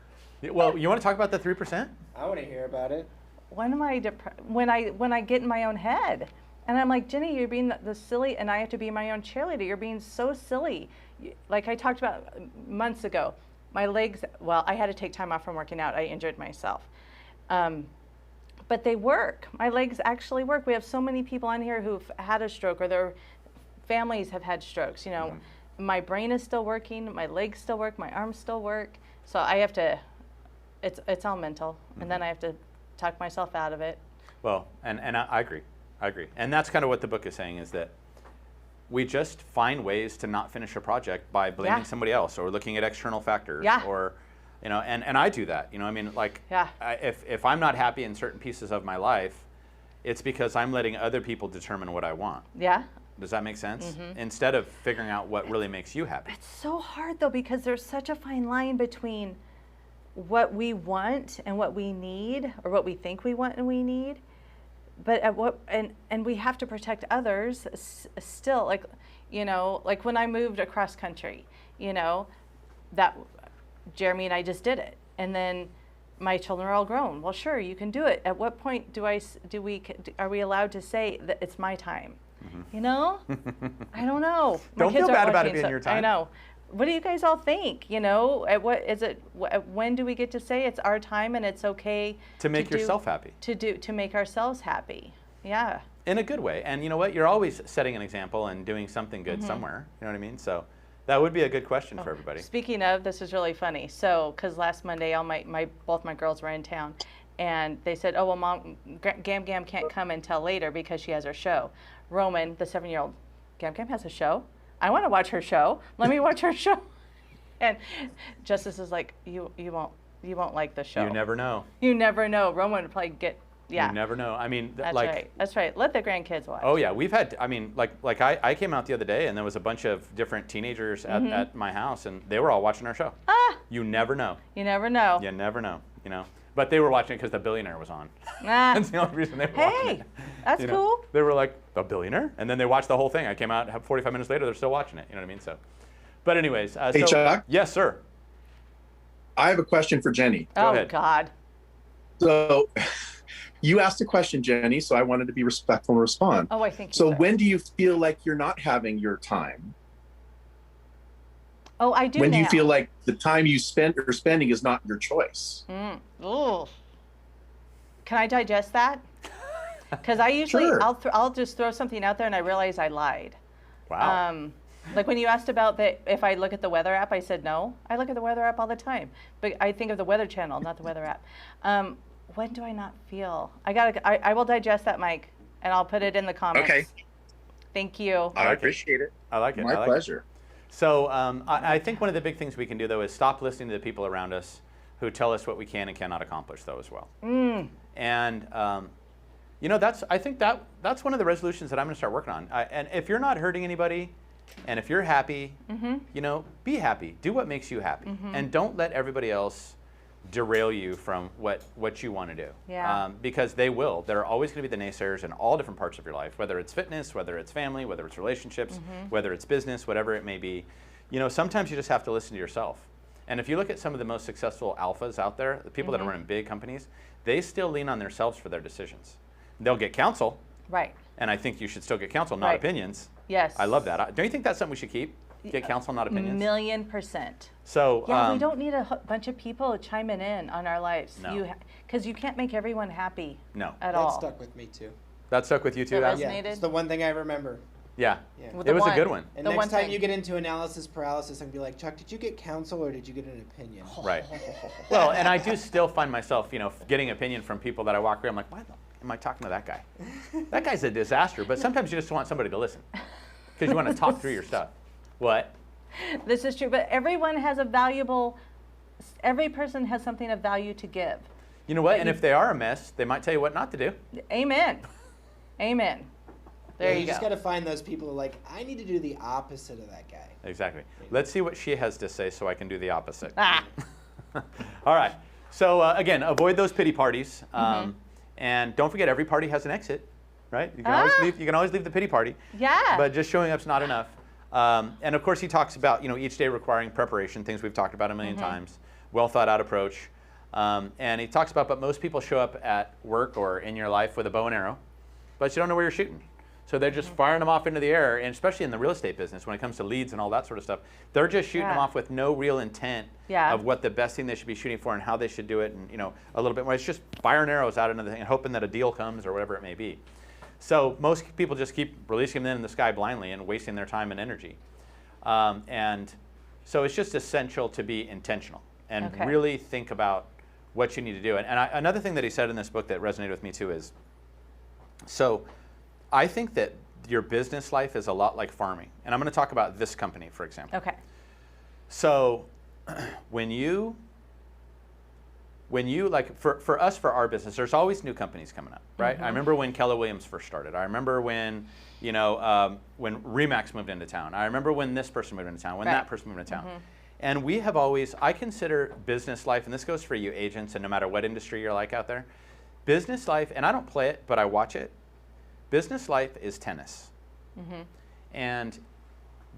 Well, you want to talk about the 3%? I want to hear about it. When am I when I get in my own head, and I'm like, Jenny, you're being the silly, and I have to be my own cheerleader. You're being so silly. Like I talked about months ago, my legs. Well, I had to take time off from working out. I injured myself, but they work. My legs actually work. We have so many people on here who've had a stroke, or their families have had strokes. You know, my brain is still working. My legs still work. My arms still work. So I have to. It's all mental, and then I have to talk myself out of it. Well, and I agree. I agree. And that's kind of what the book is saying, is that we just find ways to not finish a project by blaming Yeah. somebody else or looking at external factors. Yeah. Or, you know, and I do that. You know, I mean, like, Yeah. if I'm not happy in certain pieces of my life, it's because I'm letting other people determine what I want. Yeah. Does that make sense? Instead of figuring out what really makes you happy. It's so hard though, because there's such a fine line between what we want and what we need, or what we think we want and we need. But at what and we have to protect others still. Like, you know, like when I moved across country, you know, that Jeremy and I just did it, and then my children are all grown. Well, sure, you can do it. At what point are we allowed to say that it's my time? You know, I don't know. My Don't kids feel aren't bad about it watching, being so- your time. I know. What do you guys all think? You know, at what is it? When do we get to say it's our time and it's okay To make do- yourself happy. to make ourselves happy? Yeah. In a good way. And you know what? You're always setting an example and doing something good somewhere. You know what I mean? So that would be a good question for everybody. Speaking of, this is really funny. So, because last Monday, both my girls were in town, and they said, "Oh well, Mom, Gam Gam can't come until later because she has her show." Roman, the 7-year-old, Gam Gam has a show. I want to watch her show. Let me watch her show. And Justice is like, you won't like the show. You never know. You never know. Roman would probably get. Yeah. You never know. I mean, That's like, right. That's right. Let the grandkids watch. oh yeah, we've had, I mean, like I came out the other day and there was a bunch of different teenagers at my house and they were all watching our show. You never know. You never know. You never know, you know. But they were watching it because The Billionaire was on. Ah. That's the only reason they were watching Hey, it. that's You know, cool. They were like, The Billionaire? And then they watched the whole thing. I came out 45 minutes later, they're still watching it. You know what I mean? So, but anyways. Hey, so, Chuck? Yes, sir. I have a question for Jenny. Oh ahead. God. So you asked a question, Jenny, so I wanted to be respectful and respond. Oh, I think. So you when do you feel like you're not having your time? Oh, I do. When do you now. feel like the time you spend or spending is not your choice? Ooh. Can I digest that? Because I usually Sure. I'll just throw something out there and I realize I lied. Wow. Like when you asked about if I look at the weather app, I said no. I look at the weather app all the time, but I think of the Weather Channel, not the weather app. When do I not feel? I will digest that, Mike, and I'll put it in the comments. Okay. Thank you. I appreciate it. I like it. My I like pleasure. It. So I think one of the big things we can do, though, is stop listening to the people around us who tell us what we can and cannot accomplish, though, as well. And you know, I think that's one of the resolutions that I'm going to start working on. And if you're not hurting anybody, and if you're happy, you know, be happy. Do what makes you happy, and don't let everybody else derail you from what you want to do. Yeah. Because they will. There are always going to be the naysayers in all different parts of your life, whether it's fitness, whether it's family, whether it's relationships, whether it's business, whatever it may be. You know, sometimes you just have to listen to yourself. And if you look at some of the most successful alphas out there, the people that are running big companies, they still lean on themselves for their decisions. They'll get counsel, Right. and I think you should still get counsel, not Right. opinions. Yes. I love that. Don't you think that's something we should keep? Get counsel, not opinions. $1,000,000%. So Yeah, we don't need a bunch of people chiming in on our lives. No. Because you can't make everyone happy No. at That all. stuck with me too. That stuck with you too, That Adam? resonated? Yeah, it's the one thing I remember. Yeah. Yeah. With It the was a good one. And The next one time thing. you get into analysis paralysis, and be like, Chuck, did you get counsel or did you get an opinion? Right. Well, and I do still find myself, getting opinion from people that I walk around. I'm like, why am I talking to that guy? That guy's a disaster. But sometimes you just want somebody to listen because you want to talk through your stuff. What? This is true, but every person has something of value to give. You know what? And if they are a mess, they might tell you what not to do. Amen. Amen. There you you just go. got to find those people who are like, I need to do the opposite of that guy. Exactly. Let's see what she has to say so I can do the opposite. Ah, All right. So again, avoid those pity parties. And don't forget, every party has an exit, right? You can always leave the pity party. yeah. But just showing up's not enough. And of course, he talks about each day requiring preparation, things we've talked about a million times, well thought out approach. And he talks about, but most people show up at work or in your life with a bow and arrow, but you don't know where you're shooting. So they're just firing them off into the air, and especially in the real estate business, when it comes to leads and all that sort of stuff, they're just shooting them off with no real intent of what the best thing they should be shooting for and how they should do it, and a little bit more. It's just firing arrows out into the thing and hoping that a deal comes or whatever it may be. So most people just keep releasing them in the sky blindly and wasting their time and energy. And so it's just essential to be intentional and really think about what you need to do. And another thing that he said in this book that resonated with me too is, so I think that your business life is a lot like farming. And I'm going to talk about this company, for example. Okay. So when you like, for us, for our business, there's always new companies coming up, right? I remember when Keller Williams first started. I remember when, when Remax moved into town. I remember when this person moved into town, when that person moved into town. And we have always, I consider business life, and this goes for you agents and no matter what industry you're like out there, business life, and I don't play it, but I watch it, business life is tennis. And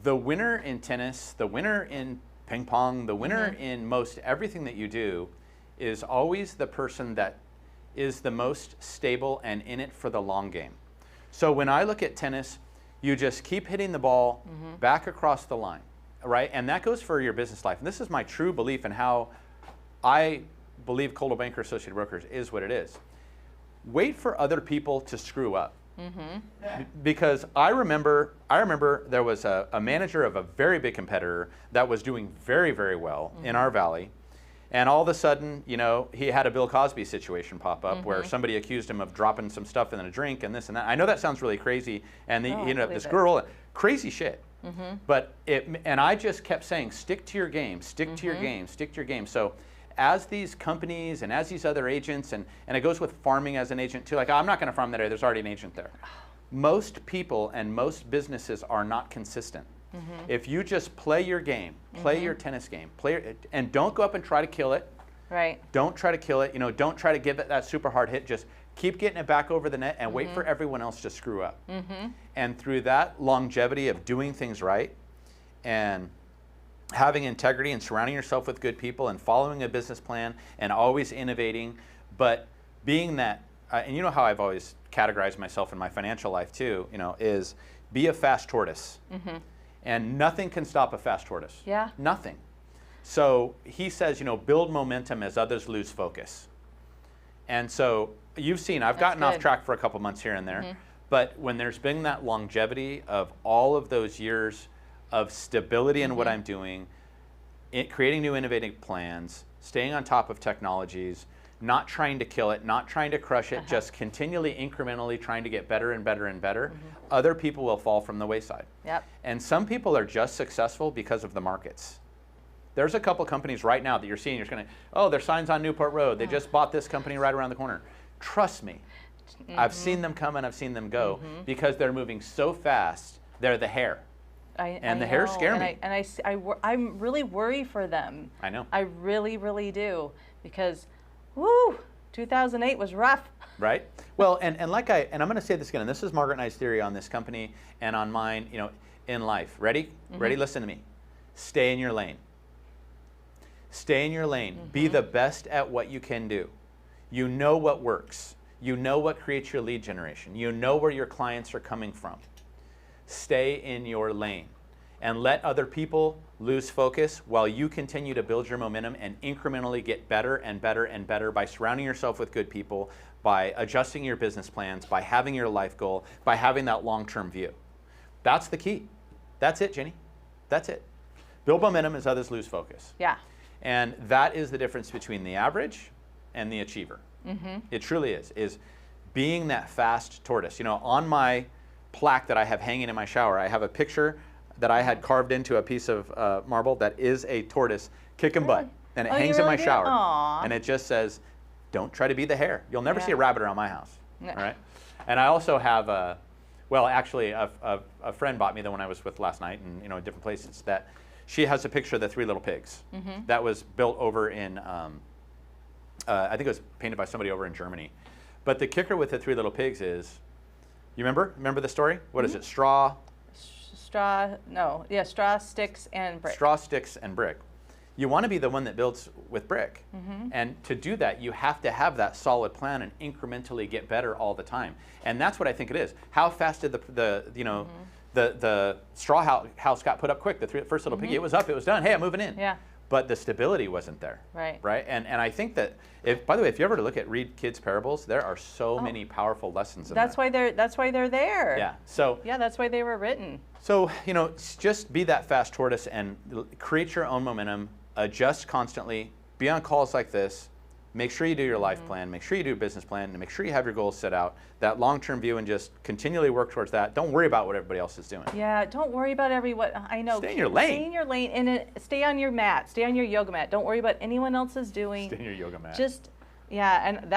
the winner in tennis, the winner in ping pong, the winner in most everything that you do is always the person that is the most stable and in it for the long game. So when I look at tennis, you just keep hitting the ball back across the line, right? And that goes for your business life. And this is my true belief in how I believe Coldwell Banker Associated Brokers is what it is. Wait for other people to screw up. Because I remember there was a manager of a very big competitor that was doing very, very well in our valley. And all of a sudden, he had a Bill Cosby situation pop up where somebody accused him of dropping some stuff in a drink and this and that. I know that sounds really crazy. And he ended up this girl, crazy shit. But and I just kept saying, stick to your game, stick to your game, stick to your game. So as these companies and as these other agents, and it goes with farming as an agent too, like I'm not going to farm that area, there's already an agent there. Most people and most businesses are not consistent. If you just play your game, play your tennis game, and don't go up and try to kill it. Right. Don't try to kill it. Don't try to give it that super hard hit. Just keep getting it back over the net and wait for everyone else to screw up. And through that longevity of doing things right and having integrity and surrounding yourself with good people and following a business plan and always innovating, but being that, and you know how I've always categorized myself in my financial life too, is be a fast tortoise. And nothing can stop a fast tortoise. Yeah. Nothing. So he says, build momentum as others lose focus. And so you've seen, I've gotten off track for a couple months here and there, but when there's been that longevity of all of those years of stability in what I'm doing, creating new innovative plans, staying on top of technologies, not trying to kill it, not trying to crush it, just continually, incrementally trying to get better and better and better, other people will fall from the wayside. Yep. And some people are just successful because of the markets. There's a couple companies right now that you're seeing, you're going to, their sign's on Newport Road. They just bought this company right around the corner. Trust me, I've seen them come and I've seen them go because they're moving so fast, they're the hare. And the hair scare me. I'm really worried for them. I know. I really, really do. Because, woo, 2008 was rough. Right? Well, and I'm going to say this again, and this is Margaret and I's theory on this company and on mine, in life. Ready? Ready? Listen to me. Stay in your lane. Stay in your lane. Be the best at what you can do. You know what works. You know what creates your lead generation. You know where your clients are coming from. stay in your lane and let other people lose focus while you continue to build your momentum and incrementally get better and better and better by surrounding yourself with good people, by adjusting your business plans, by having your life goal, by having that long-term view. That's the key. That's it, Jenny. That's it. Build momentum as others lose focus. Yeah. And that is the difference between the average and the achiever. It truly is being that fast tortoise. You know, on my plaque that I have hanging in my shower, I have a picture that I had carved into a piece of marble that is a tortoise kicking butt. And it Oh, you hangs in my really do? shower. Aw. And it just says, don't try to be the hare. You'll never Yeah. see a rabbit around my house. No. All right? And I also have well, actually, a friend bought me the one I was with last night, and you know, in different places. That she has a picture of the three little pigs. That was built over in, I think it was painted by somebody over in Germany. But the kicker with the three little pigs is, you remember the story? What is it? Straw, Straw, sticks, and brick. straw, sticks, and brick. You want to be the one that builds with brick. And to do that, you have to have that solid plan and incrementally get better all the time. And that's what I think it is. How fast did the straw house got put up quick? The first little piggy, it was up, it was done. Hey, I'm moving in. Yeah. But the stability wasn't there. Right. Right. And I think that by the way, if you ever read kids' parables, there are so many powerful lessons in That's that. That's why they're there. Yeah. So Yeah, that's why they were written. So, you know, just be that fast tortoise and create your own momentum, adjust constantly, be on calls like this, make sure you do your life plan, make sure you do a business plan, and make sure you have your goals set out, that long-term view, and just continually work towards that. Don't worry about what everybody else is doing. Yeah, don't worry about what I know. Stay in your lane. Stay in your lane and stay on your mat. Stay on your yoga mat. Don't worry about anyone else is doing. Stay in your yoga mat. And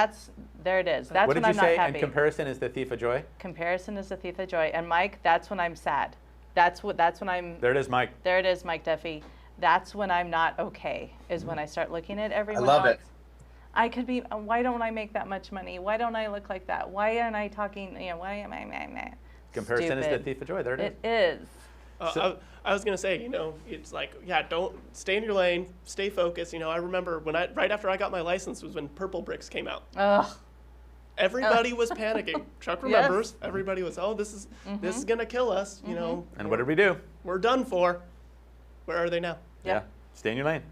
there it is. That's what when did I'm you say? not happy. And comparison is the thief of joy? Comparison is the thief of joy. And Mike, that's when I'm sad. That's when I'm. There it is, Mike. There it is, Mike Duffy. That's when I'm not okay. Is when I start looking at everyone love else. it. I could be. Why don't I make that much money? Why don't I look like that? Why aren't I talking? Why am I? Comparison is the Stupid. thief of joy. There it is. It is. I was gonna say, it's like, don't stay in your lane, stay focused. I remember right after I got my license was when Purple Bricks came out. Ugh. Everybody was panicking. Chuck remembers. Everybody was, this is gonna kill us. And what did we do? We're done for. Where are they now? Yeah. Stay in your lane.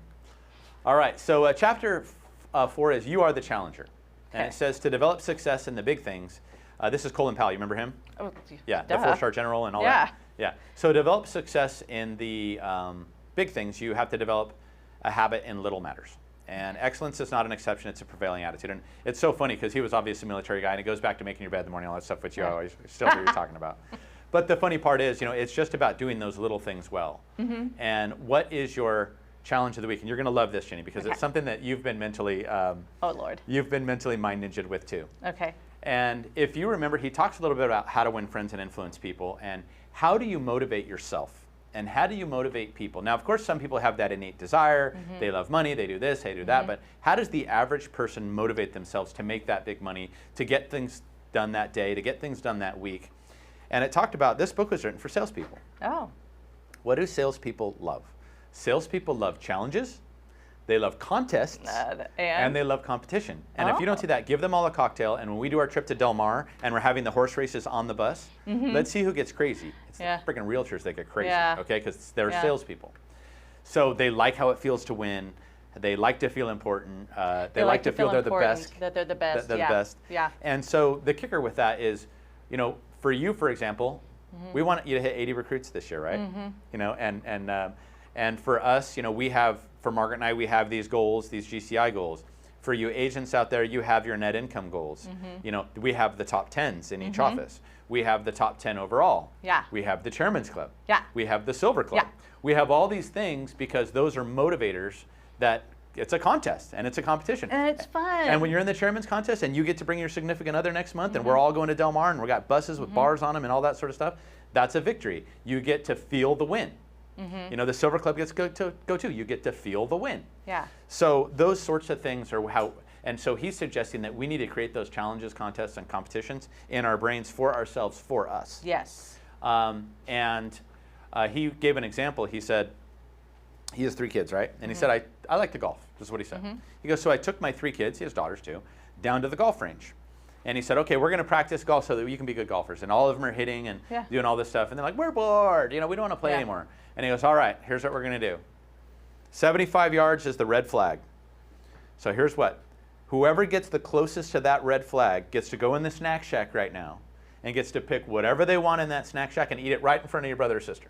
All right, so chapter 4 is You Are the Challenger. And Okay. it says to develop success in the big things. This is Colin Powell, you remember him? Oh, Yeah, the duh. 4-star general and all Yeah. that. Yeah. So to develop success in the big things, you have to develop a habit in little matters. And excellence is not an exception, it's a prevailing attitude. And it's so funny because he was obviously a military guy, and it goes back to making your bed in the morning, all that stuff, which you always still hear you talking about. But the funny part is, it's just about doing those little things well. And what is your challenge of the week? And you're going to love this, Jenny, because it's something that you've been mentally Oh Lord. mind ninja'd with too. Okay. And if you remember, he talks a little bit about how to win friends and influence people, and how do you motivate yourself, and how do you motivate people. Now, of course, some people have that innate desire. They love money, they do this, they do that, but how does the average person motivate themselves to make that big money, to get things done that day, to get things done that week? And it talked about, this book was written for salespeople. Oh. What do salespeople love? Salespeople love challenges, they love contests, and they love competition. And if you don't see that, give them all a cocktail. And when we do our trip to Del Mar and we're having the horse races on the bus, let's see who gets crazy. It's the freaking realtors that get crazy, okay? Because they're salespeople. So they like how it feels to win. They like to feel important. They like to feel they're the best. That they're the best. They're the best. Yeah. And so the kicker with that is, for you, for example, we want you to hit 80 recruits this year, right? And for us, for Margaret and I, we have these goals, these GCI goals. For you agents out there, you have your net income goals. We have the top 10s in each office. We have the top 10 overall. Yeah. We have the Chairman's Club. Yeah. We have the Silver Club. Yeah. We have all these things because those are motivators that it's a contest and it's a competition. And it's fun. And when you're in the Chairman's Contest and you get to bring your significant other next month and we're all going to Del Mar and we got buses with bars on them and all that sort of stuff, that's a victory. You get to feel the win. The Silver Club gets to go too. You get to feel the win. Yeah. So those sorts of things are how, and so he's suggesting that we need to create those challenges, contests, and competitions in our brains for ourselves, for us. Yes. He gave an example. He said, he has 3 kids, right? And he said, I like to golf. This is what he said. He goes, so I took my 3 kids, he has daughters too, down to the golf range. And he said, okay, we're going to practice golf so that you can be good golfers. And all of them are hitting and Yeah. doing all this stuff. And they're like, we're bored. You know, we don't want to play Yeah. anymore. And he goes, all right, here's what we're going to do. 75 yards is the red flag. So here's what. Whoever gets the closest to that red flag gets to go in the snack shack right now and gets to pick whatever they want in that snack shack and eat it right in front of your brother or sister.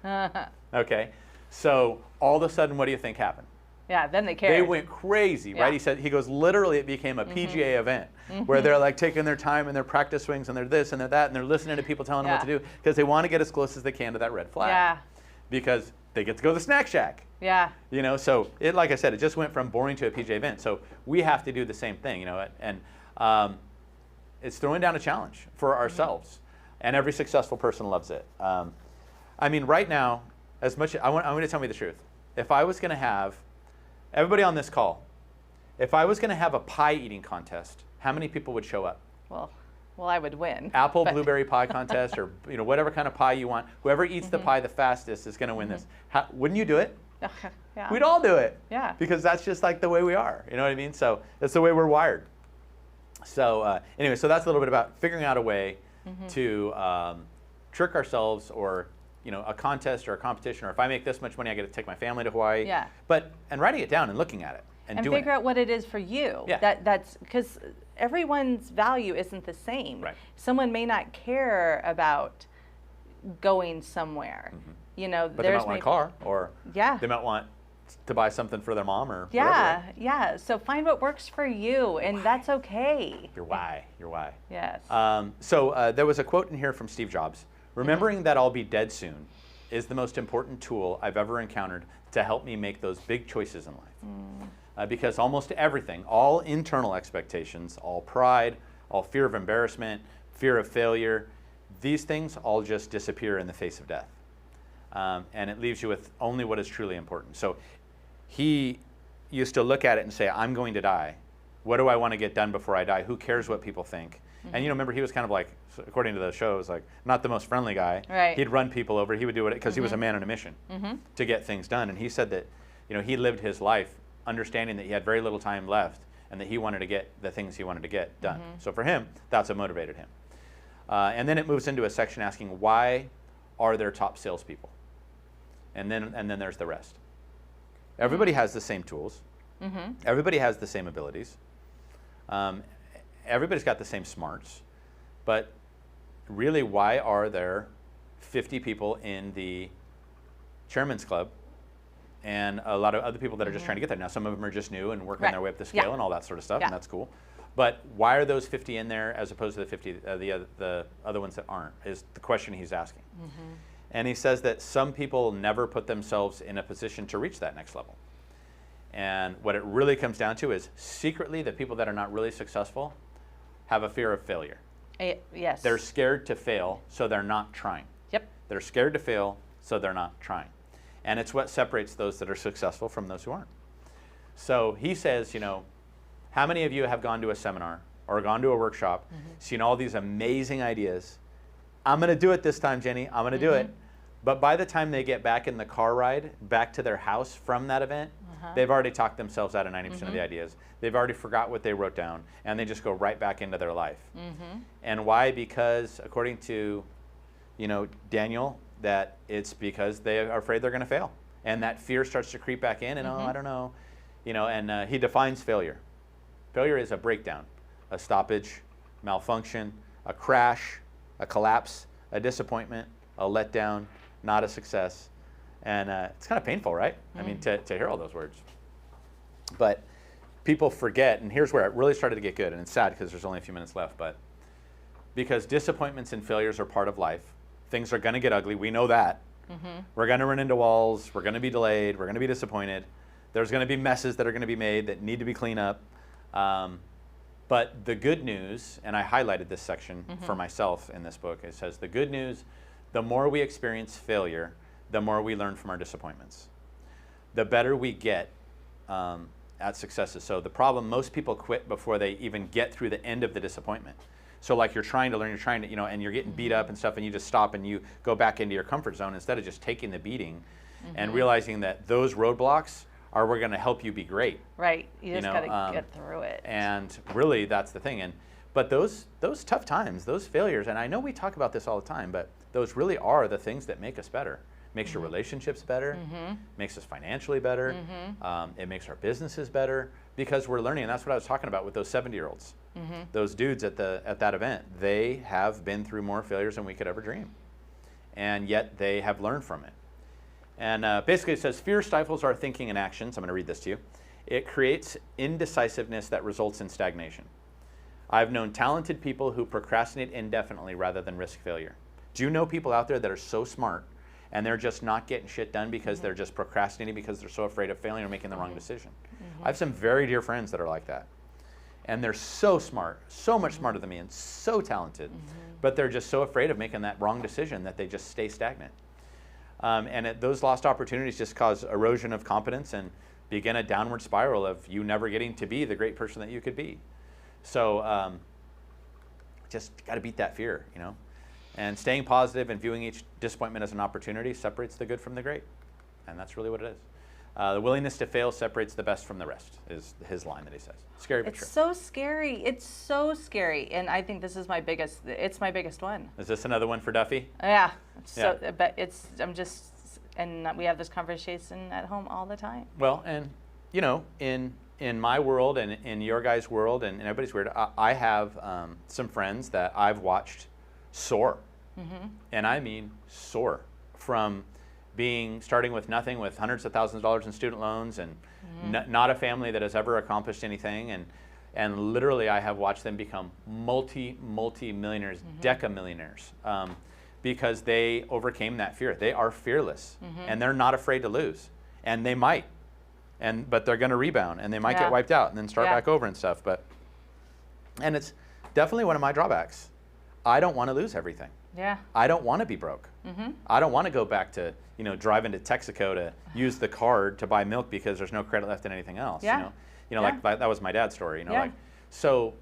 Okay? So all of a sudden, what do you think happened? Yeah, then they cared. They went crazy, Yeah. right? He goes, literally it became a PGA event where they're like taking their time and their practice swings and they're this and they're that and they're listening to people telling them what Yeah. to do because they want to get as close as they can to that red flag. Yeah, Because they get to go to the snack shack. yeah, You know, so it, like I said, it just went from boring to a PGA event. So we have to do the same thing, you know, and it's throwing down a challenge for ourselves. And every successful person loves it. I mean, right now, as much, I want to tell me the truth. If I was going to have, everybody on this call, if I was going to have a pie eating contest, how many people would show up? well, I would win. Apple but- blueberry pie contest, or you know, whatever kind of pie you want. Whoever eats the pie the fastest is going to win this. Wouldn't you do it? Yeah. We'd all do it. Yeah. Because that's just like the way we are. You know what I mean? So that's the way we're wired. So anyway, so that's a little bit about figuring out a way to trick ourselves, or you know, a contest or a competition, or if I make this much money, I get to take my family to Hawaii. Yeah. And writing it down and looking at it and doing figure it. out what it is for you. Yeah. That's because everyone's value isn't the same. Right. Someone may not care about going somewhere. You know, But they might want a car, or Yeah. they might want to buy something for their mom, or Yeah, whatever. yeah. So find what works for you, and that's okay. Your why. Your why. Yes. So there was a quote in here from Steve Jobs. Remembering that I'll be dead soon is the most important tool I've ever encountered to help me make those big choices in life. Because almost everything, all internal expectations, all pride, all fear of embarrassment, fear of failure, these things all just disappear in the face of death. And it leaves you with only what is truly important. So he used to look at it and say, I'm going to die. What do I want to get done before I die? Who cares what people think? And you know, remember, he was kind of like, according to the shows, like not the most friendly guy. Right. He'd run people over. He would do it because he was a man on a mission to get things done. And he said that, you know, he lived his life understanding that he had very little time left and that he wanted to get the things he wanted to get done. So for him, that's what motivated him. And then it moves into a section asking, why are there top salespeople? And then there's the rest. Everybody has the same tools. Everybody has the same abilities. Everybody's got the same smarts. But really, why are there 50 people in the Chairman's Club and a lot of other people that are just trying to get there? Now, some of them are just new and working Right. their way up the scale Yeah. and all that sort of stuff, Yeah. and that's cool. But why are those 50 in there as opposed to the 50, the other ones that aren't, is the question he's asking. And he says that some people never put themselves in a position to reach that next level. And what it really comes down to is secretly the people that are not really successful have a fear of failure. Yes. They're scared to fail, so they're not trying. Yep. They're scared to fail, so they're not trying. And it's what separates those that are successful from those who aren't. So he says, you know, how many of you have gone to a seminar or gone to a workshop, seen all these amazing ideas? I'm going to do it this time, Jenny. I'm going to do it. But by the time they get back in the car ride back to their house from that event, they've already talked themselves out of 90% of the ideas. They've already forgot what they wrote down, and they just go right back into their life. And why? Because according to, you know, Daniel, that it's because they are afraid they're going to fail, and that fear starts to creep back in. And oh, I don't know, you know. And he defines failure. Failure is a breakdown, a stoppage, malfunction, a crash, a collapse, a disappointment, a letdown, not a success. And it's kind of painful, right? I mean, to hear all those words. But people forget, and here's where it really started to get good, and it's sad because there's only a few minutes left, but because disappointments and failures are part of life, things are going to get ugly. We know that. We're going to run into walls. We're going to be delayed. We're going to be disappointed. There's going to be messes that are going to be made that need to be cleaned up. But the good news, and I highlighted this section for myself in this book, it says the good news, the more we experience failure, the more we learn from our disappointments. The better we get at successes. So the problem, most people quit before they even get through the end of the disappointment. So like you're trying to learn, you're trying to, you know, and you're getting beat up and stuff, and you just stop and you go back into your comfort zone instead of just taking the beating and realizing that those roadblocks are going to help you be great. Right. You just know, got to get through it. And really, that's the thing. And But those tough times, those failures, and I know we talk about this all the time, but those really are the things that make us better. Makes your relationships better, makes us financially better, it makes our businesses better, because we're learning, and that's what I was talking about with those 70-year-olds. Those dudes at that event, they have been through more failures than we could ever dream. And yet they have learned from it. And basically it says, fear stifles our thinking and actions. I'm going to read this to you. It creates indecisiveness that results in stagnation. I've known talented people who procrastinate indefinitely rather than risk failure. Do you know people out there that are so smart and they're just not getting shit done because they're just procrastinating because they're so afraid of failing or making the wrong decision? I have some very dear friends that are like that. And they're so smart, so much smarter than me, and so talented, but they're just so afraid of making that wrong decision that they just stay stagnant. Those lost opportunities just cause erosion of competence and begin a downward spiral of you never getting to be the great person that you could be. So just got to beat that fear, you know. And staying positive and viewing each disappointment as an opportunity separates the good from the great. And that's really what it is. The willingness to fail separates the best from the rest, is his line that he says. Scary but true. It's so scary. It's so scary. And I think this is it's my biggest one. Is this another one for Duffy? Yeah. So, but and we have this conversation at home all the time. Well, and you know, in my world and in your guys' world and everybody's weird, I have some friends that I've watched soar. And I mean soar, from starting with nothing, with hundreds of thousands of dollars in student loans, and not a family that has ever accomplished anything, and literally I have watched them become multi-millionaires, decamillionaires, because they overcame that fear. They are fearless, and they're not afraid to lose, and they might, but they're going to rebound, and they might get wiped out and then start back over and stuff. And it's definitely one of my drawbacks. I don't want to lose everything. Yeah. I don't want to be broke. I don't want to go back to, you know, driving to Texaco to use the card to buy milk because there's no credit left in anything else. Like that was my dad's story. You know, like, so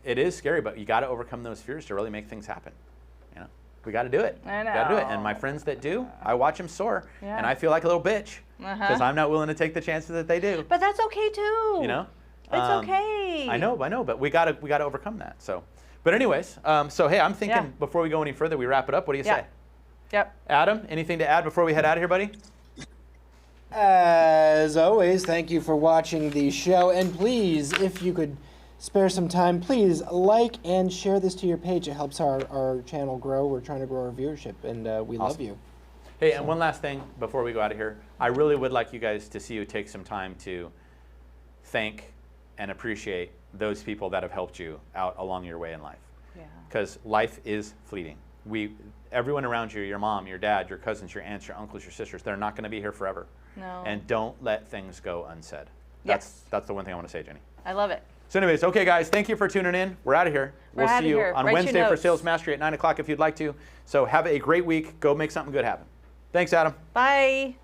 it is scary, but you got to overcome those fears to really make things happen. You know, we got to do it. I know. Got to do it. And my friends that do, I watch them soar, and I feel like a little bitch because I'm not willing to take the chances that they do. But that's okay too. You know, it's okay. I know, but we got to overcome that. So. But anyways, so hey, I'm thinking before we go any further, we wrap it up. What do you say? Yep. Adam, anything to add before we head out of here, buddy? As always, thank you for watching the show. And please, if you could spare some time, please like and share this to your page. It helps our channel grow. We're trying to grow our viewership, and we love you. Hey, and one last thing before we go out of here. I really would like you guys to see you take some time to thank and appreciate those people that have helped you out along your way in life. Because life is fleeting. Everyone around you, your mom, your dad, your cousins, your aunts, your uncles, your sisters, they're not going to be here forever. No. And don't let things go unsaid. That's the one thing I want to say, Jenny. I love it. So anyways, okay guys, thank you for tuning in. We're out of here. We'll see you on Wednesday for Sales Mastery at 9 o'clock if you'd like to. So have a great week. Go make something good happen. Thanks, Adam. Bye.